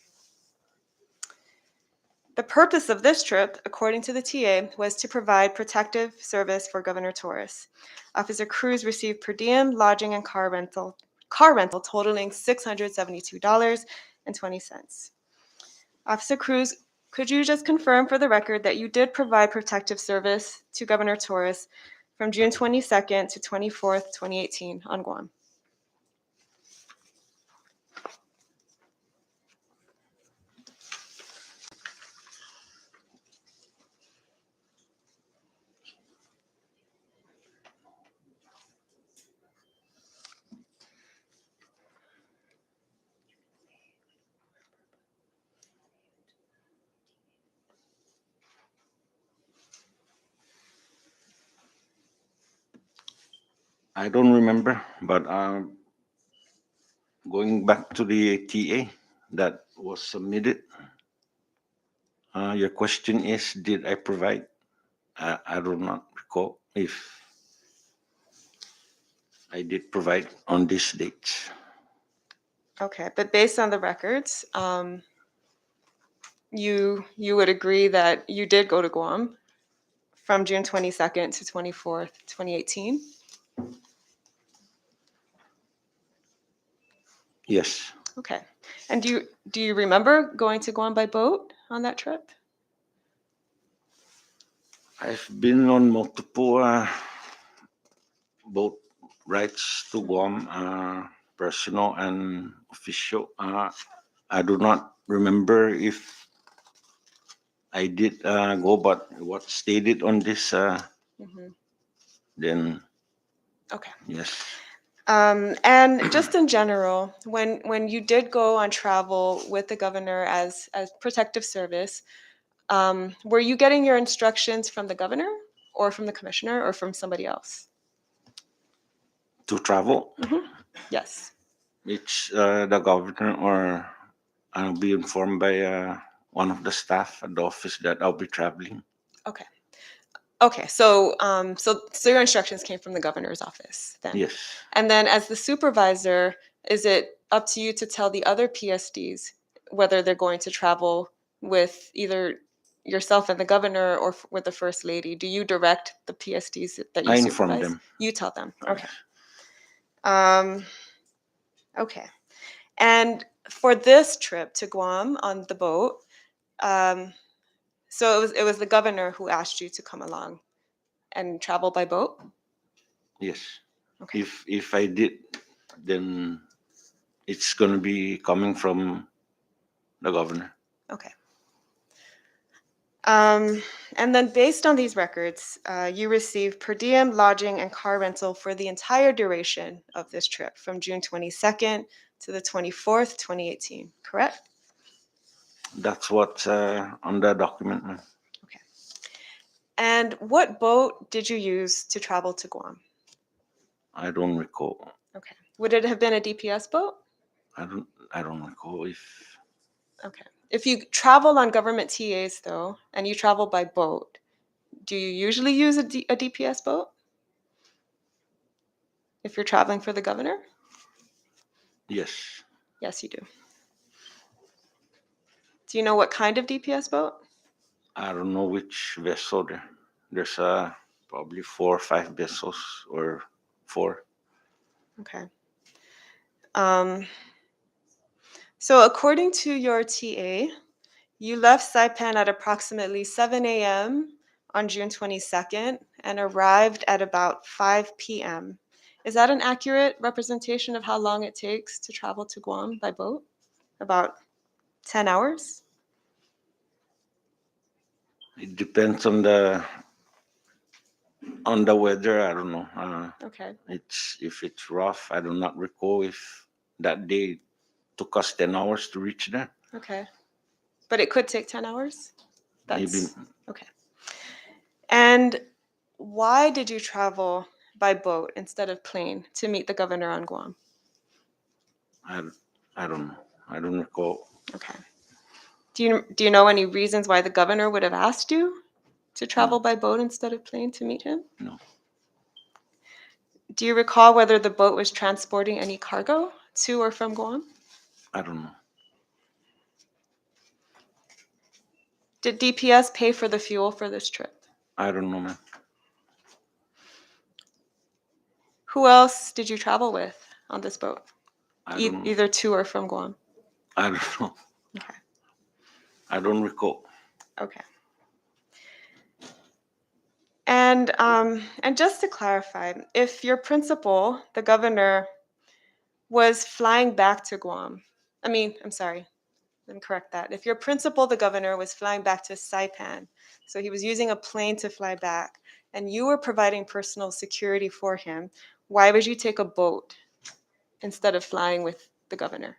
The purpose of this trip, according to the TA, was to provide protective service for Governor Torres. Officer Cruz received per diem, lodging, and car rental totaling $672.20. Officer Cruz, could you just confirm for the record that you did provide protective service to Governor Torres from June 22nd to 24th, 2018 on Guam? I don't remember, but going back to the TA that was submitted, your question is, did I provide? I do not recall if I did provide on these dates. Okay, but based on the records, you would agree that you did go to Guam from June 22nd to 24th, 2018? Yes. Okay. And do you remember going to Guam by boat on that trip? I've been on multiple boat rides to Guam, personal and official. I do not remember if I did go, but what stated on this, Mhm. then Okay. yes. And just in general, when you did go on travel with the governor as protective service, were you getting your instructions from the governor or from the commissioner or from somebody else? To travel, Yes. it's the governor, or I'll be informed by one of the staff at the office that I'll be traveling. Okay. Okay. So your instructions came from the governor's office then. Yes. And then as the supervisor, is it up to you to tell the other PSDs whether they're going to travel with either yourself and the governor or with the first lady? Do you direct the PSDs that you I supervise? inform them. You tell them. Okay. Okay. And for this trip to Guam on the boat, so it was the governor who asked you to come along and travel by boat? Yes. Okay. If I did, then it's going to be coming from the governor. Okay. And then based on these records, you received per diem, lodging, and car rental for the entire duration of this trip from June 22nd to the 24th, 2018, correct? That's what's on the document, ma'am. Okay. And what boat did you use to travel to Guam? I don't recall. Okay. Would it have been a DPS boat? I don't recall if Okay. If you travel on government TAs though, and you travel by boat, do you usually use a DPS boat? If you're traveling for the governor? yes. Yes, you do. Do you know what kind of DPS boat? I don't know which vessel there. There's probably 4 or 5 vessels, or 4. Okay. So according to your TA, you left Saipan at approximately 7 a.m. on June 22nd and arrived at about 5 p.m. Is that an accurate representation of how long it takes to travel to Guam by boat? About 10 hours? It depends on the weather. I don't know. Okay. If it's rough, I do not recall if that day took us 10 hours to reach there. Okay. But it could take 10 hours? Maybe Okay. And why did you travel by boat instead of plane to meet the governor on Guam? I don't know. I don't recall. Okay. Do you know any reasons why the governor would have asked you to travel by boat instead of plane to meet him? No. Do you recall whether the boat was transporting any cargo to or from Guam? I don't know. Did DPS pay for the fuel for this trip? I don't know, man. Who else did you travel with on this boat? I don't know. Either to or from Guam? I don't know. Okay. I don't recall. Okay. And just to clarify, if your principal, the governor, was flying back to Guam, I'm sorry, let me correct that. If your principal, the governor, was flying back to Saipan, so he was using a plane to fly back, and you were providing personal security for him, why would you take a boat instead of flying with the governor?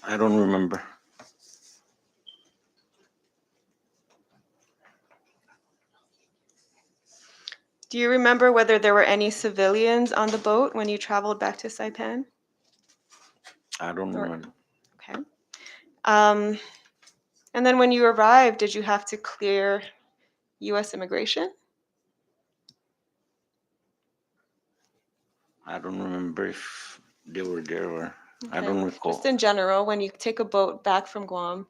I don't remember. Do you remember whether there were any civilians on the boat when you traveled back to Saipan? I don't remember. Okay. And then when you arrived, did you have to clear U.S. immigration? I don't remember if they were there or I Okay. don't recall. Just in general, when you take a boat back from Guam,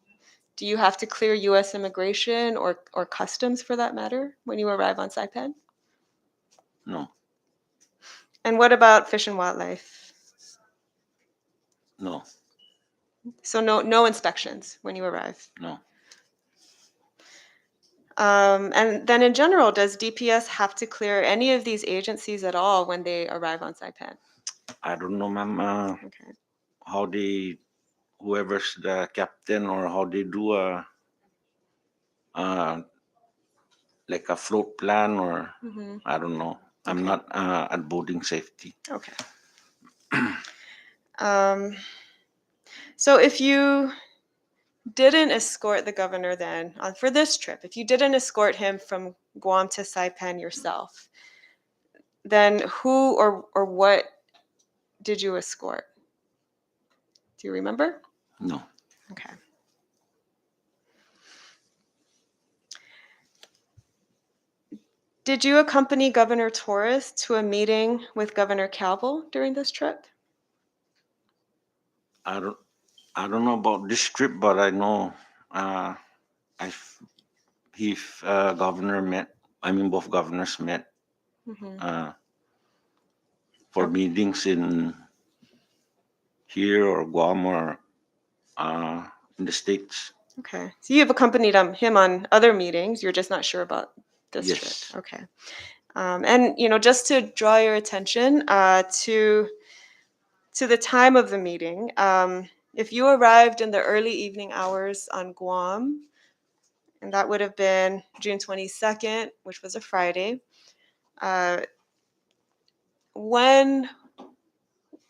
do you have to clear U.S. immigration or customs for that matter when you arrive on Saipan? No, And what about Fish and Wildlife? no, So no inspections when you arrive. no. And then in general, does DPS have to clear any of these agencies at all when they arrive on Saipan? I don't know, ma'am, Okay. how they, whoever's the captain or how they do uh, like a float plan or Mhm. I don't know. I'm Okay. not at boating safety. Okay. Um, so if you didn't escort the governor then for this trip, if you didn't escort him from Guam to Saipan yourself, then who or what did you escort? Do you remember? No, Okay. Did you accompany Governor Torres to a meeting with Governor Calvo during this trip? I don't know about this trip, but I know I governor met. I mean, both governors met Mhm. for Okay. meetings in here or Guam or in the States. Okay. So you've accompanied him on other meetings. You're just not sure about this Yes. trip. Okay. And just to draw your attention to the time of the meeting, if you arrived in the early evening hours on Guam, and that would have been June 22nd, which was a Friday, when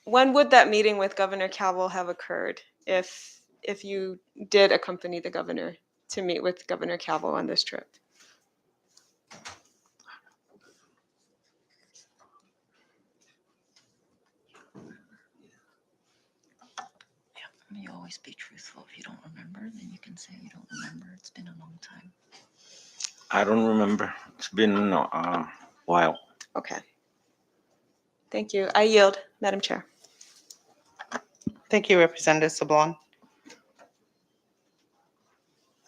would that meeting with Governor Calvo have occurred if you did accompany the governor to meet with Governor Calvo on this trip? You always be truthful. If you don't remember, then you can say you don't remember. It's been a long time. I don't remember. It's been a while. Okay. Thank you. I yield, Madam Chair. Thank you, Representative Sablon.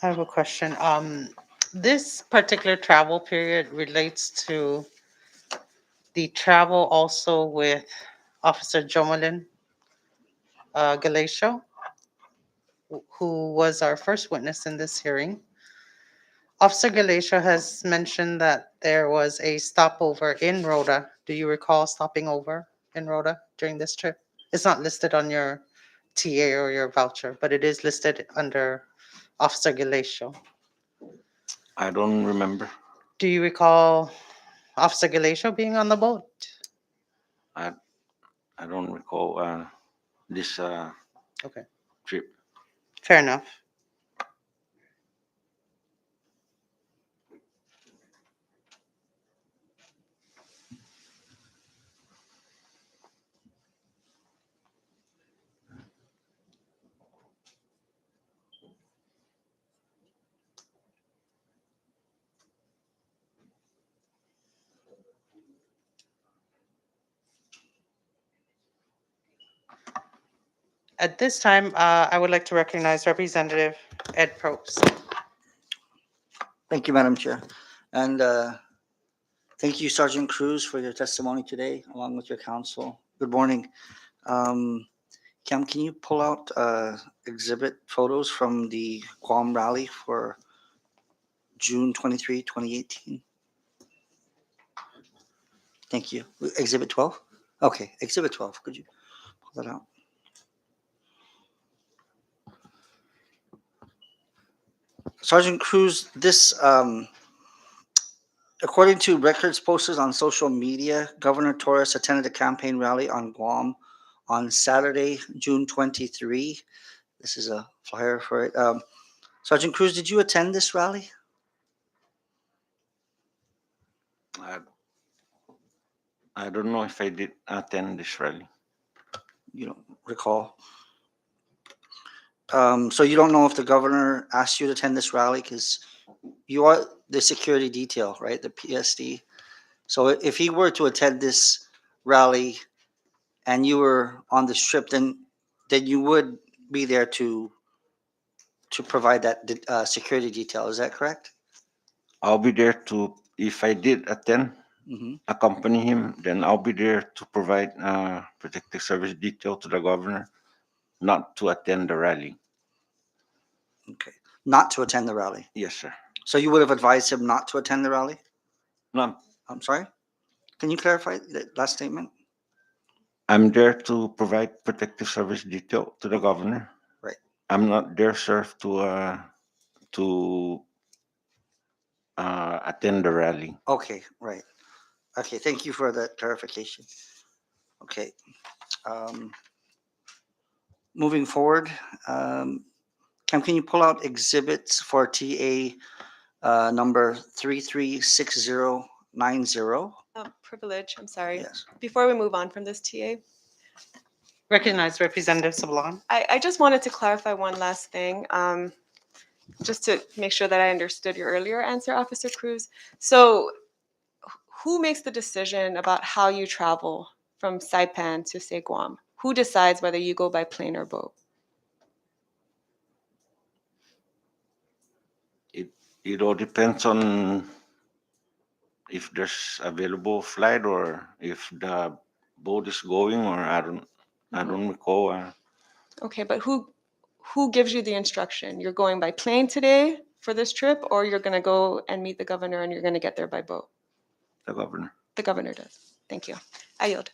I have a question. This particular travel period relates to the travel also with Officer Jomelin Galasio, who was our first witness in this hearing. Officer Galasio has mentioned that there was a stopover in Rhoda. Do you recall stopping over in Rhoda during this trip? It's not listed on your TA or your voucher, but it is listed under Officer Galasio. I don't remember. Do you recall Officer Galasio being on the boat? I don't recall this Okay, trip. fair enough. At this time, I would like to recognize Representative Ed Probst. Thank you, Madam Chair. And thank you, Sergeant Cruz, for your testimony today, along with your counsel. Good morning. Cam, can you pull out exhibit photos from the Guam rally for June 23, 2018? Thank you. Exhibit 12? Okay, Exhibit 12. Could you pull that out? Sergeant Cruz, this, according to records posted on social media, Governor Torres attended a campaign rally on Guam on Saturday, June 23. This is a flyer for it. Sergeant Cruz, did you attend this rally? I don't know if I did attend this rally. You don't recall? So you don't know if the governor asked you to attend this rally because you are the security detail, right? The PSD. So if he were to attend this rally and you were on this trip, then then you would be there to provide that security detail. Is that correct? I'll be there to, if I did attend, Mhm. accompany him, then I'll be there to provide protective service detail to the governor, not to attend the rally. Okay. Not to attend the rally. Yes, sir. So you would have advised him not to attend the rally? No, I'm sorry? Can you clarify that last statement? I'm there to provide protective service detail to the governor. Right. I'm not there, sir, to attend the rally. Okay, right. Okay, thank you for that clarification. Okay. Um, Moving forward, can you pull out exhibits for TA number 336090? Privilege, I'm sorry. Yes. Before we move on from this TA, Recognize Representative Sablan. I just wanted to clarify one last thing, just to make sure that I understood your earlier answer, Officer Cruz. So who makes the decision about how you travel from Saipan to, say, Guam? Who decides whether you go by plane or boat? It all depends on if there's available flight or if the boat is going, or I don't recall. Okay, but who gives you the instruction? You're going by plane today for this trip, or you're going to go and meet the governor and you're going to get there by boat? The governor. The governor does. Thank you. I yield.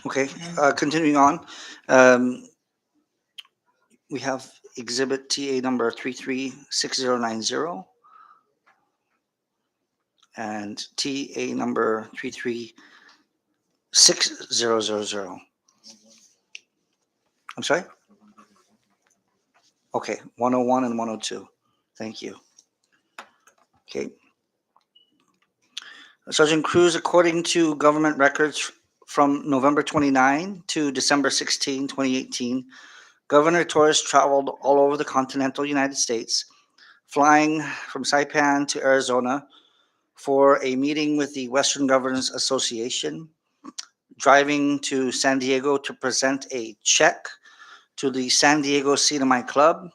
Okay, continuing on. Um, we have exhibit TA number 336090 and TA number 336000. I'm sorry? Okay, 101 and 102. Thank you. Okay. Sergeant Cruz, according to government records from November 29 to December 16, 2018, Governor Torres traveled all over the continental United States, flying from Saipan to Arizona for a meeting with the Western Governors Association, driving to San Diego to present a check to the San Diego Cinema Club.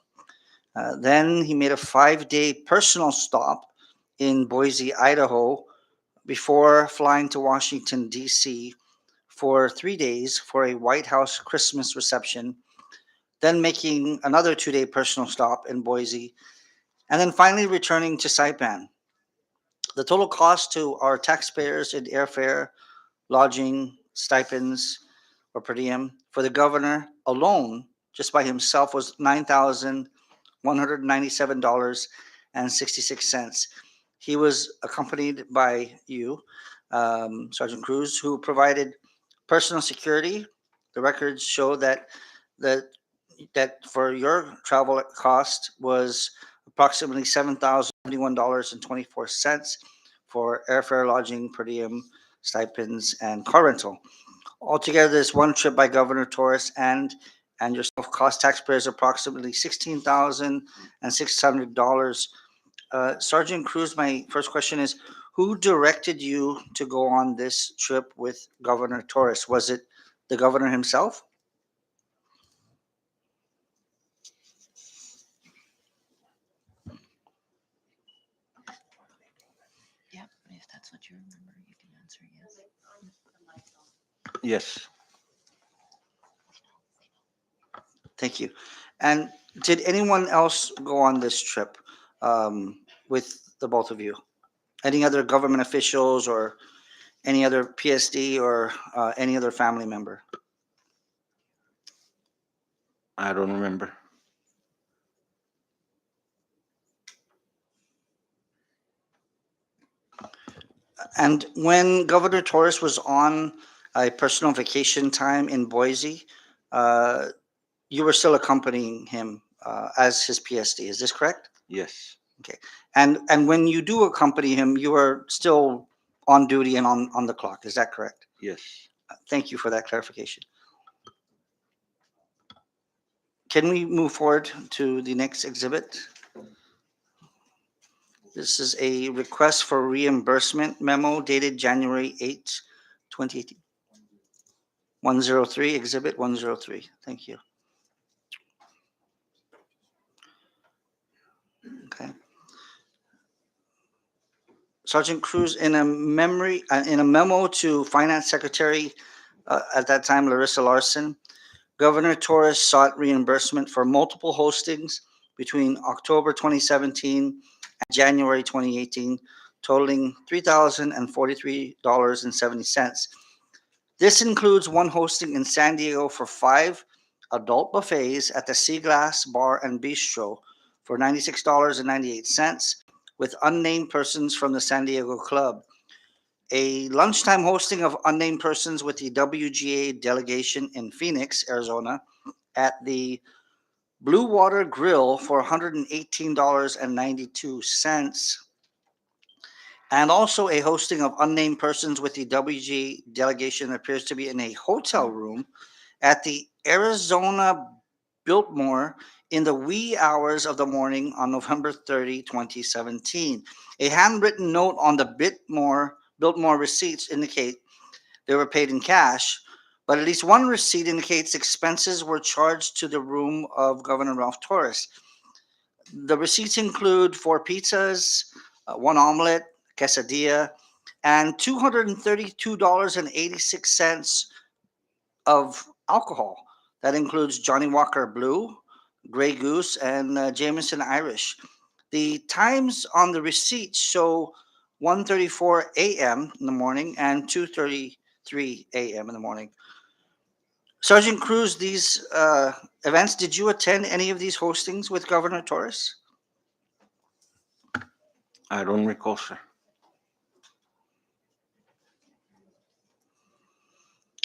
Then he made a 5-day personal stop in Boise, Idaho, before flying to Washington, D.C. for 3 days for a White House Christmas reception, then making another 2-day personal stop in Boise, and then finally returning to Saipan. The total cost to our taxpayers in airfare, lodging, stipends, or per diem for the governor alone, just by himself, was $9,197.66. He was accompanied by you, Sergeant Cruz, who provided personal security. The records show that for your travel cost was approximately $7,071.24 for airfare, lodging, per diem, stipends, and car rental. Altogether, this one trip by Governor Torres and yourself cost taxpayers approximately $16,600. Sergeant Cruz, my first question is, who directed you to go on this trip with Governor Torres? Was it the governor himself? Yeah, if that's what you remember, you can answer yes. Yes. Thank you. And did anyone else go on this trip with the both of you? Any other government officials or any other PSD or any other family member? I don't remember. And when Governor Torres was on a personal vacation time in Boise, you were still accompanying him as his PSD. Is this correct? Yes. And when you do accompany him, you are still on duty and on the clock. Is that correct? Yes. Thank you for that clarification. Can we move forward to the next exhibit? This is a request for reimbursement memo dated January 8, 2018. 103, Exhibit 103. Thank you. Okay. Sergeant Cruz, in a memo to Finance Secretary at that time, Larissa Larson, Governor Torres sought reimbursement for multiple hostings between October 2017 and January 2018, totaling $3,043.70. This includes one hosting in San Diego for 5 adult buffets at the Sea Glass Bar and Bistro for $96.98 with unnamed persons from the San Diego Club. A lunchtime hosting of unnamed persons with the WGA delegation in Phoenix, Arizona at the Blue Water Grill for $118.92. And also a hosting of unnamed persons with the WGA delegation appears to be in a hotel room at the Arizona Biltmore in the wee hours of the morning on November 30, 2017. A handwritten note on the Biltmore receipts indicate they were paid in cash, but at least one receipt indicates expenses were charged to the room of Governor Ralph Torres. The receipts include 4 pizzas, 1 omelet, quesadilla, and $232.86 of alcohol. That includes Johnny Walker Blue, Grey Goose, and Jameson Irish. The times on the receipt show 1:34 a.m. in the morning and 2:33 a.m. in the morning. Sergeant Cruz, these events, did you attend any of these hostings with Governor Torres? I don't recall, sir.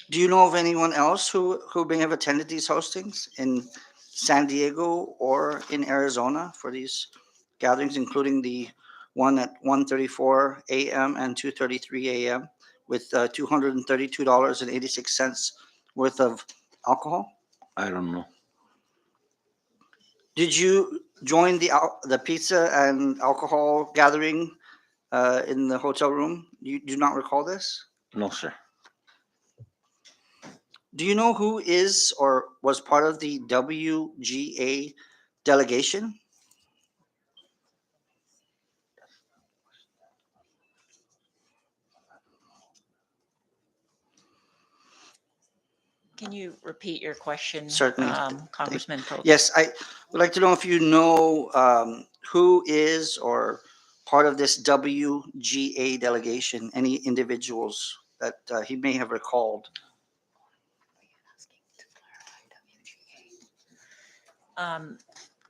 Do you know of anyone else who may have attended these hostings in San Diego or in Arizona for these gatherings, including the one at 1:34 a.m. and 2:33 a.m. with $232.86 worth of alcohol? I don't know. Did you join the pizza and alcohol gathering in the hotel room? You do not recall this? No, sir. Do you know who is or was part of the WGA delegation? Can you repeat your question? Certainly. Congressman Probst? Yes, I would like to know if you know who is or part of this WGA delegation, any individuals that he may have recalled.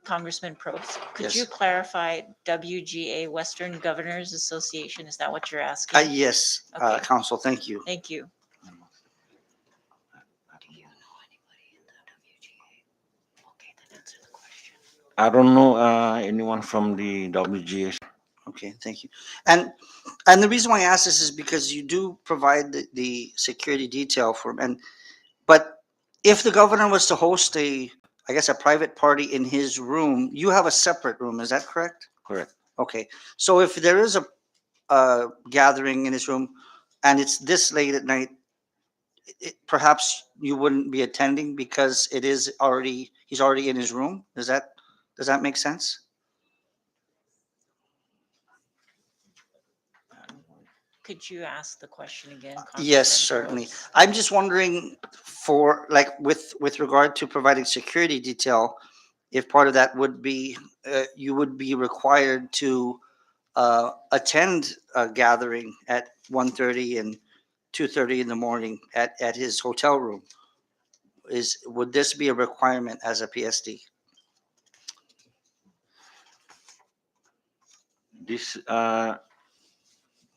Congressman Probst, could Yes. you clarify WGA, Western Governors Association? Is that what you're asking? Yes, Okay. Counsel, thank you. Thank you. I don't know anyone from the WGA. Okay, thank you. And the reason why I ask this is because you do provide the security detail for him. But if the governor was to host a private party in his room, you have a separate room, is that correct? Correct. Okay, so if there is a gathering in his room and it's this late at night, perhaps you wouldn't be attending because he's already in his room. Does that make sense? Could you ask the question again? Yes, Congressman certainly. Probst? I'm just wondering for with regard to providing security detail, if part of that would be you would be required to attend a gathering at 1:30 and 2:30 in the morning at his hotel room. Would this be a requirement as a PSD? This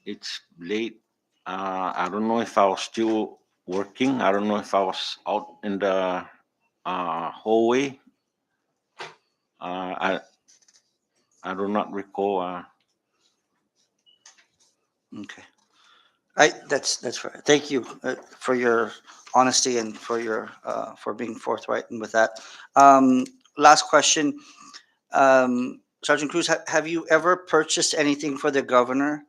it's late. I don't know if I was still working. I don't know if I was out in the hallway. I do not recall. Okay. That's fair. Thank you for your honesty and for your for being forthright and with that. Last question, Sergeant Cruz, have you ever purchased anything for the governor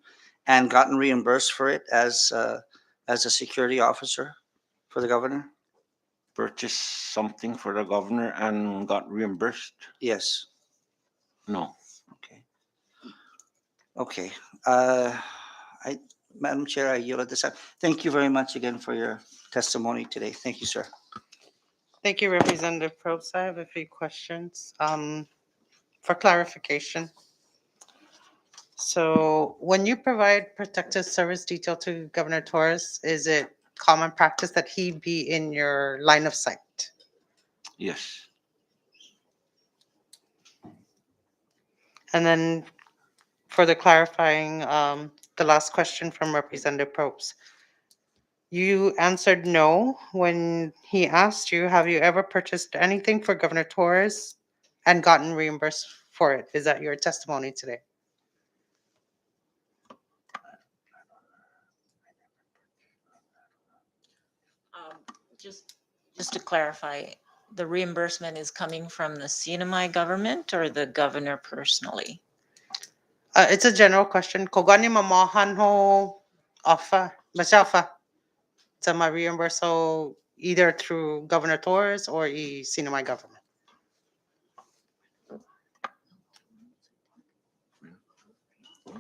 and gotten reimbursed for it as as a security officer for the governor? Purchased something for the governor and got reimbursed? Yes. No. Okay. Okay. I, Madam Chair, I yield at this time. Thank you very much again for your testimony today. Thank you, sir. Thank you, Representative Probst. I have a few questions for clarification. So when you provide protective service detail to Governor Torres, is it common practice that he be in your line of sight? Yes. And then further clarifying, the last question from Representative Probst. You answered no when he asked you, have you ever purchased anything for Governor Torres and gotten reimbursed for it? Is that your testimony today? Just to clarify, the reimbursement is coming from the CNMI government or the governor personally? It's a general question. Kogani mamahan ho offer, masyafa. Sa ma reimburse ho either through Governor Torres or my government.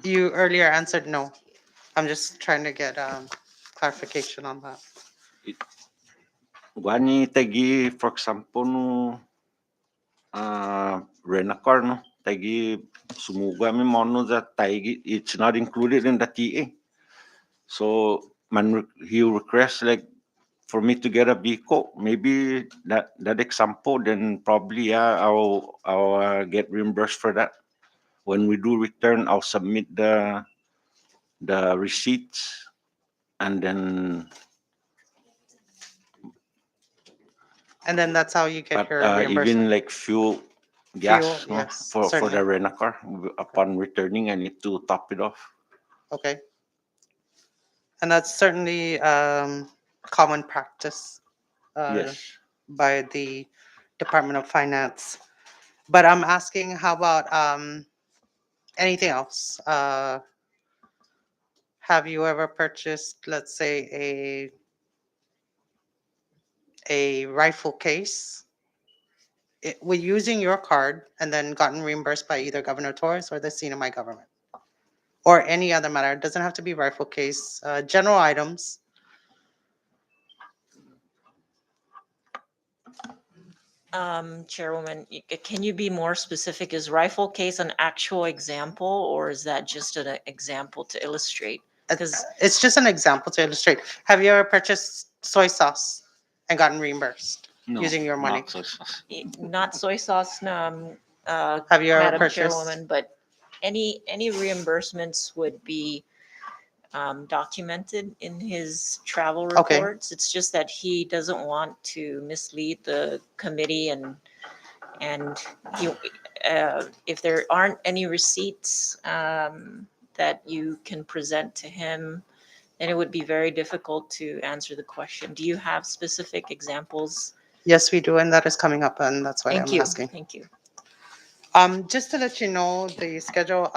You earlier answered no. I'm just trying to get clarification on that. Guani tagi, for example, no Renacor, no tagi sumuga mi mono that tagi it's not included in the TA. So he requests like for me to get a BICO, maybe that example, then probably I'll get reimbursed for that. When we do return, I'll submit the receipts, and then that's how you get your reimbursement. even like fuel, gas, Fuel, no, yes, for the certainly. Rent-A-Car, upon returning, I need to top it off. Okay. And that's certainly common practice Yes. by the Department of Finance. But I'm asking, how about anything else? Have you ever purchased, let's say, a rifle case with using your card and then gotten reimbursed by either Governor Torres or the CNMI government? Or any other matter? It doesn't have to be rifle case, general items. Chairwoman, can you be more specific? Is rifle case an actual example, or is that just an example to illustrate? It's just an example to illustrate. Have you ever purchased soy sauce and gotten reimbursed No, using your money? not soy sauce. Not soy sauce, Have you ever Madam purchased? Chairwoman, but any reimbursements would be documented in his travel Okay. reports. It's just that he doesn't want to mislead the committee and he, if there aren't any receipts that you can present to him, then it would be very difficult to answer the question. Do you have specific examples? Yes, we do, and that is coming up, and that's why Thank I'm you. asking. Thank you. Just to let you know, the schedule,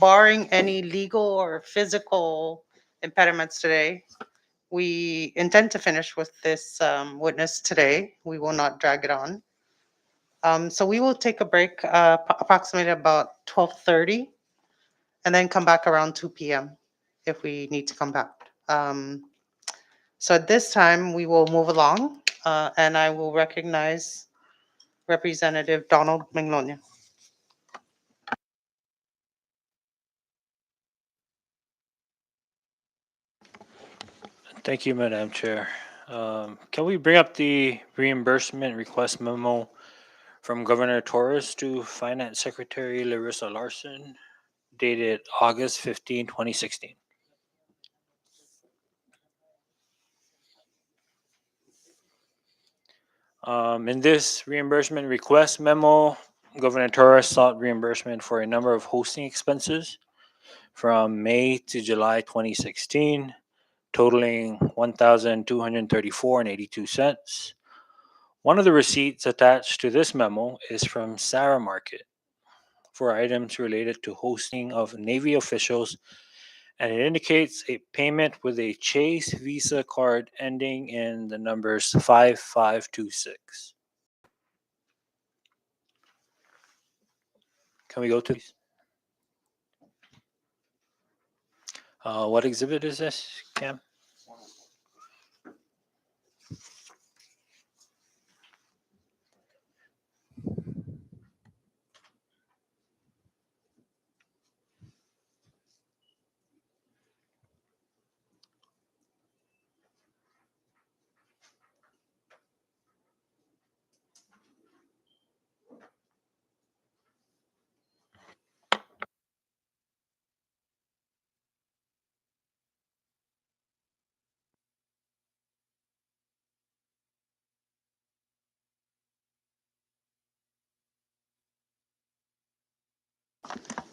barring any legal or physical impediments today, we intend to finish with this witness today. We will not drag it on. So we will take a break approximately about 12:30 and then come back around 2 p.m. if we need to come back. So at this time, we will move along and I will recognize Representative Donald Manglonia. Thank you, Madam Chair. Can we bring up the reimbursement request memo from Governor Torres to Finance Secretary Larissa Larson, dated August 15, 2016? In this reimbursement request memo, Governor Torres sought reimbursement for a number of hosting expenses from May to July 2016, totaling $1,234.82. One of the receipts attached to this memo is from Sarah Market for items related to hosting of Navy officials and it indicates a payment with a Chase Visa card ending in the numbers 5526. Can we go to these? What exhibit is this, Cam?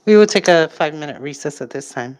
We will take a 5-minute recess at this time.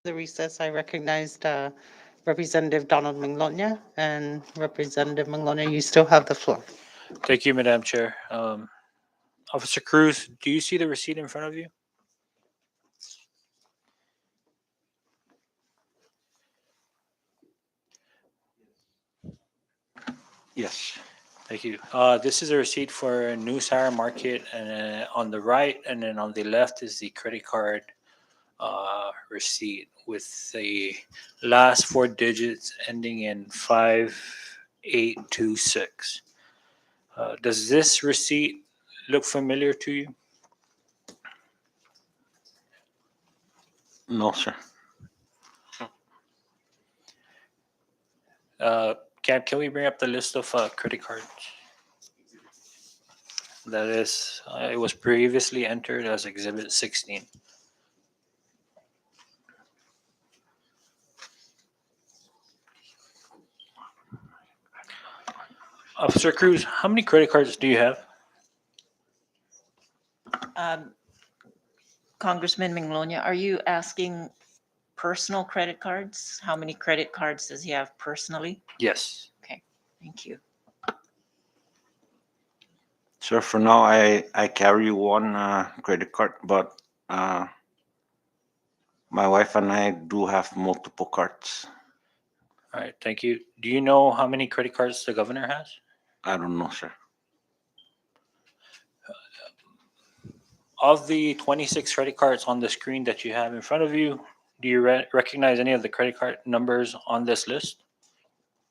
The recess, I recognized Representative Donald Manglonia, and Representative Manglonia, you still have the floor. Thank you, Madam Chair. Officer Cruz, do you see the receipt in front of you? Yes. Thank you. This is a receipt for New Sarah Market, and on the right, and then on the left is the credit card receipt with the last four digits ending in 5826. Does this receipt look familiar to you? No, sir. Can we bring up the list of credit cards? That is, it was previously entered as Exhibit 16. Officer Cruz, how many credit cards do you have? Congressman Minglonia, are you asking personal credit cards? How many credit cards does he have personally? Yes. Thank you. Sir, for now, I carry one credit card, but my wife and I do have multiple cards. All right, thank you. Do you know how many credit cards the governor has? I don't know, sir. Of the 26 credit cards on the screen that you have in front of you, do you recognize any of the credit card numbers on this list?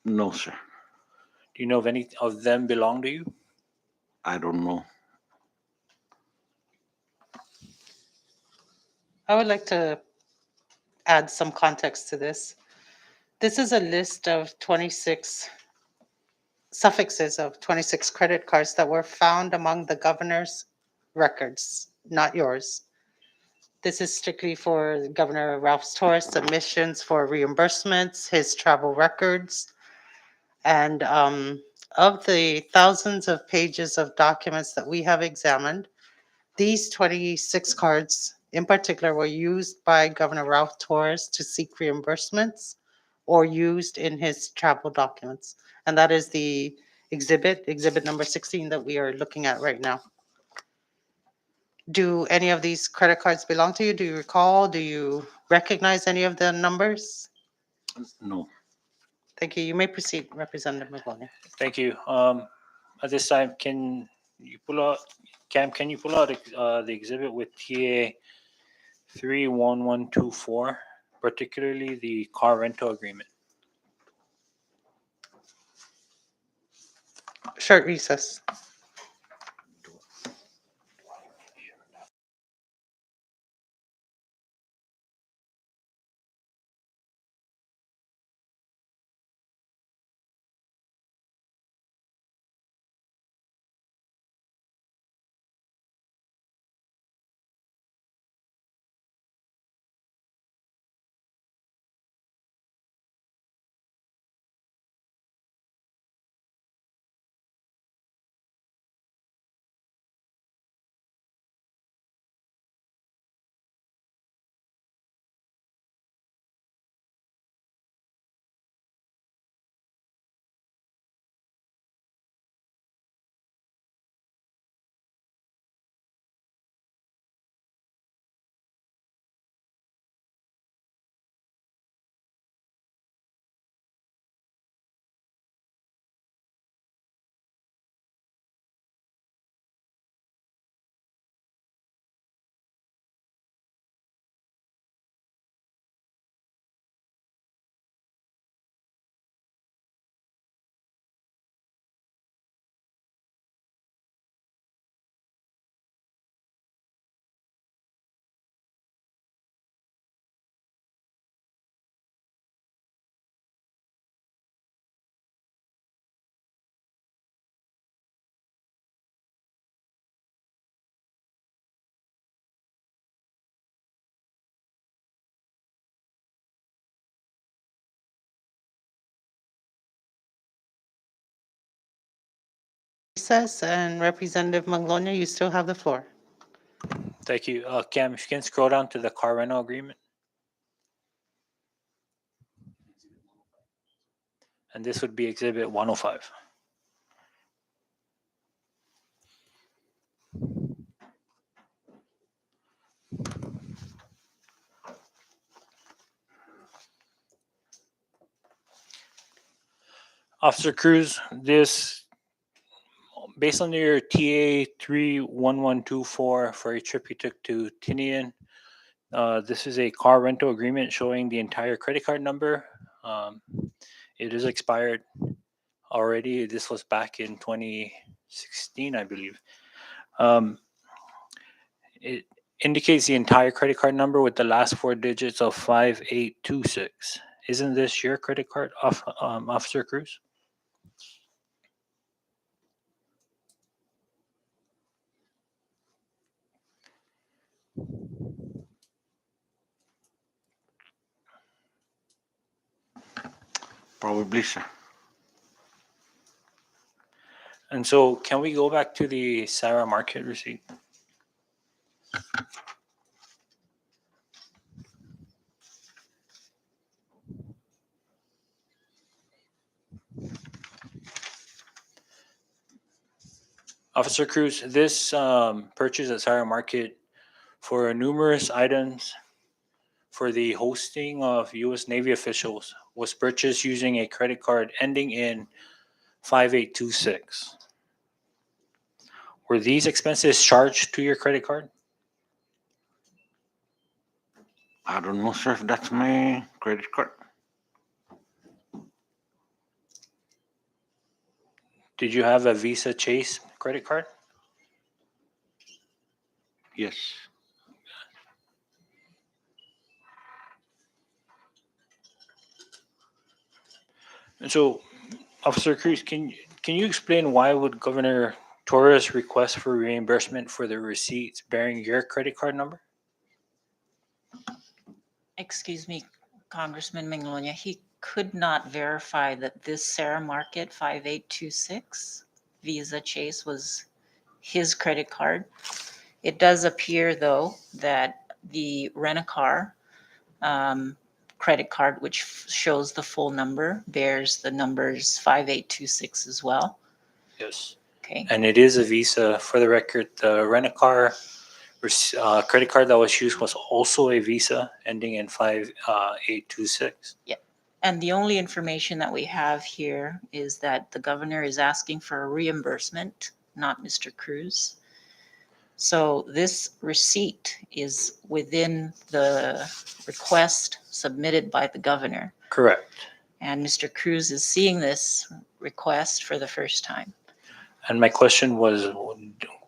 No, sir. Do you know if any of them belong to you? I don't know. I would like to add some context to this. This is a list of 26 suffixes of 26 credit cards that were found among the governor's records, not yours. This is strictly for Governor Ralph Torres submissions for reimbursements, his travel records. And of the thousands of pages of documents that we have examined, these 26 cards in particular were used by Governor Ralph Torres to seek reimbursements or used in his travel documents. And that is the exhibit number 16 that we are looking at right now. Do any of these credit cards belong to you? Do you recall? Do you recognize any of the numbers? No. Thank you. You may proceed, Representative Manglonia. Thank you. At this time, can you pull out, Cam, can you pull out the exhibit with TA 31124, particularly the car rental agreement? Short recess. Recess, and Representative Manglonia, you still have the floor. Thank you. Cam, if you can scroll down to the car rental agreement. And this would be Exhibit 105. Officer Cruz, this, based on your TA 31124 for a trip you took to Tinian, this is a car rental agreement showing the entire credit card number. It is expired already. This was back in 2016, I believe. It indicates the entire credit card number with the last four digits of 5826. Isn't this your credit card, Officer Cruz? Probably, sir. And so, can we go back to the Sarah Market receipt? Officer Cruz, this purchase at Sarah Market for numerous items for the hosting of U.S. Navy officials was purchased using a credit card ending in 5826. Were these expenses charged to your credit card? I don't know, sir, if that's my credit card. Did you have a Visa Chase credit card? Yes. And so, Officer Cruz, can you explain why would Governor Torres request for reimbursement for the receipts bearing your credit card number? Excuse me, Congressman Minglonia, he could not verify that this Sarah Market 5826 Visa Chase was his credit card. It does appear, though, that the Rent-A-Car credit card, which shows the full number, bears the numbers 5826 as well. Yes. Okay. And it is a Visa. For the record, the Rent-A-Car credit card that was used was also a Visa ending in 5826. And the only information that we have here is that the governor is asking for a reimbursement, not Mr. Cruz. So this receipt is within the request submitted by the governor. Correct. And Mr. Cruz is seeing this request for the first time. And my question was,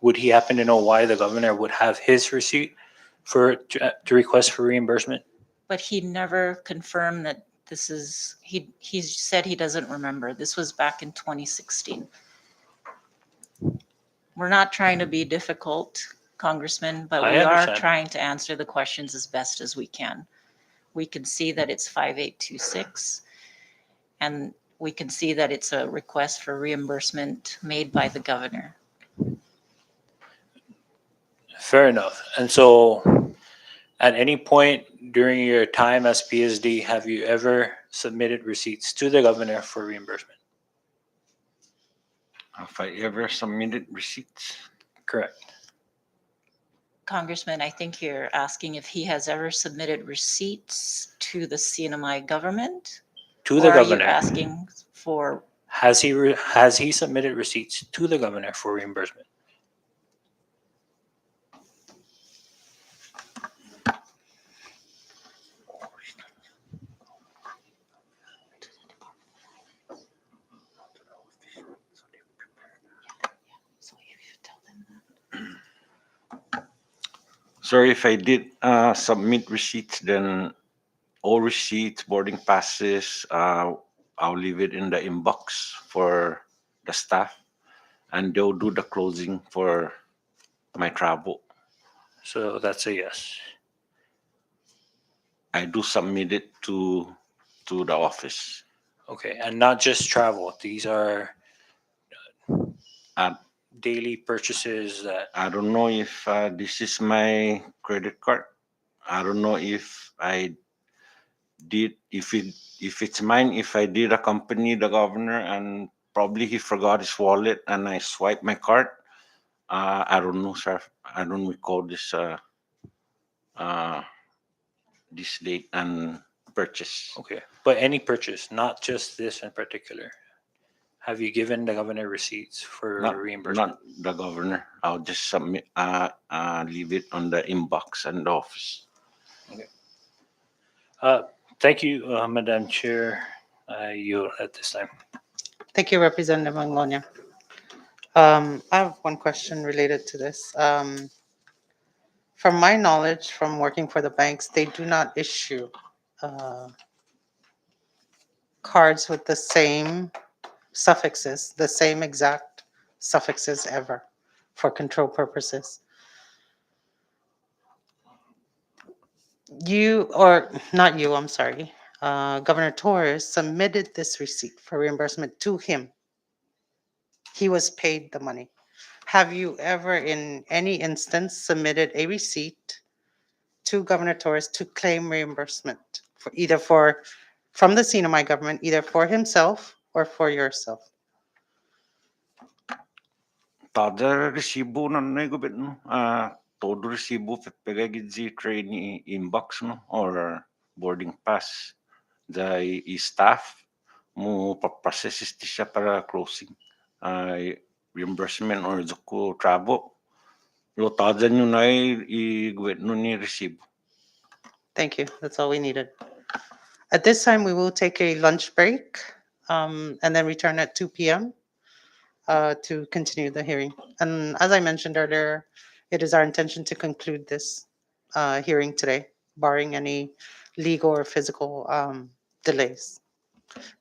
would he happen to know why the governor would have his receipt to request for reimbursement? But he never confirmed that this is, he said he doesn't remember. This was back in 2016. We're not trying to be difficult, Congressman, but I we are understand. trying to answer the questions as best as we can. We can see that it's 5826, and we can see that it's a request for reimbursement made by the governor. Fair enough. And so, at any point during your time as PSD, have you ever submitted receipts to the governor for reimbursement? Have I ever submitted receipts? Correct. Congressman, I think you're asking if he has ever submitted receipts to the CNMI government? To the Or are you governor. asking for, Has he submitted receipts to the governor for reimbursement? Sorry, if I did submit receipts, then all receipts, boarding passes, I'll leave it in the inbox for the staff, and they'll do the closing for my travel. So that's a yes. I do submit it to the office. Okay, and not just travel. These are Uh, daily purchases that, I don't know if this is my credit card. I don't know if I if it's mine, if I did accompany the governor and probably he forgot his wallet and I swiped my card, I don't know, sir. I don't recall this date and purchase. Okay, but any purchase, not just this in particular. Have you given the governor receipts for Not reimbursement? not the governor. I'll just submit. Leave it on the inbox and the office. Thank you, Madam Chair. You at this time. Thank you, Representative Mangonia. I have one question related to this. From my knowledge, from working for the banks, they do not issue cards with the same suffixes, the same exact suffixes ever for control purposes. You, or not you, I'm sorry, Governor Torres submitted this receipt for reimbursement to him. He was paid the money. Have you ever, in any instance, submitted a receipt to Governor Torres to claim reimbursement for either from the scene of my government, either for himself or for yourself? Tada resibo na nagubit no. Todo resibo pagagid si trainee inbox no or boarding pass. The staff mo paprocess siya para closing. Reimbursement or zuko travel. Lotada nyo na i-guwit no ni resibo. Thank you. That's all we needed. At this time, we will take a lunch break and then return at 2 p.m. To continue the hearing. And as I mentioned earlier, it is our intention to conclude this hearing today, barring any legal or physical delays.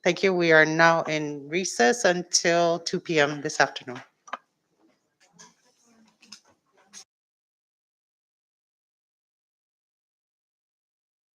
Thank you. We are now in recess until 2 p.m. this afternoon.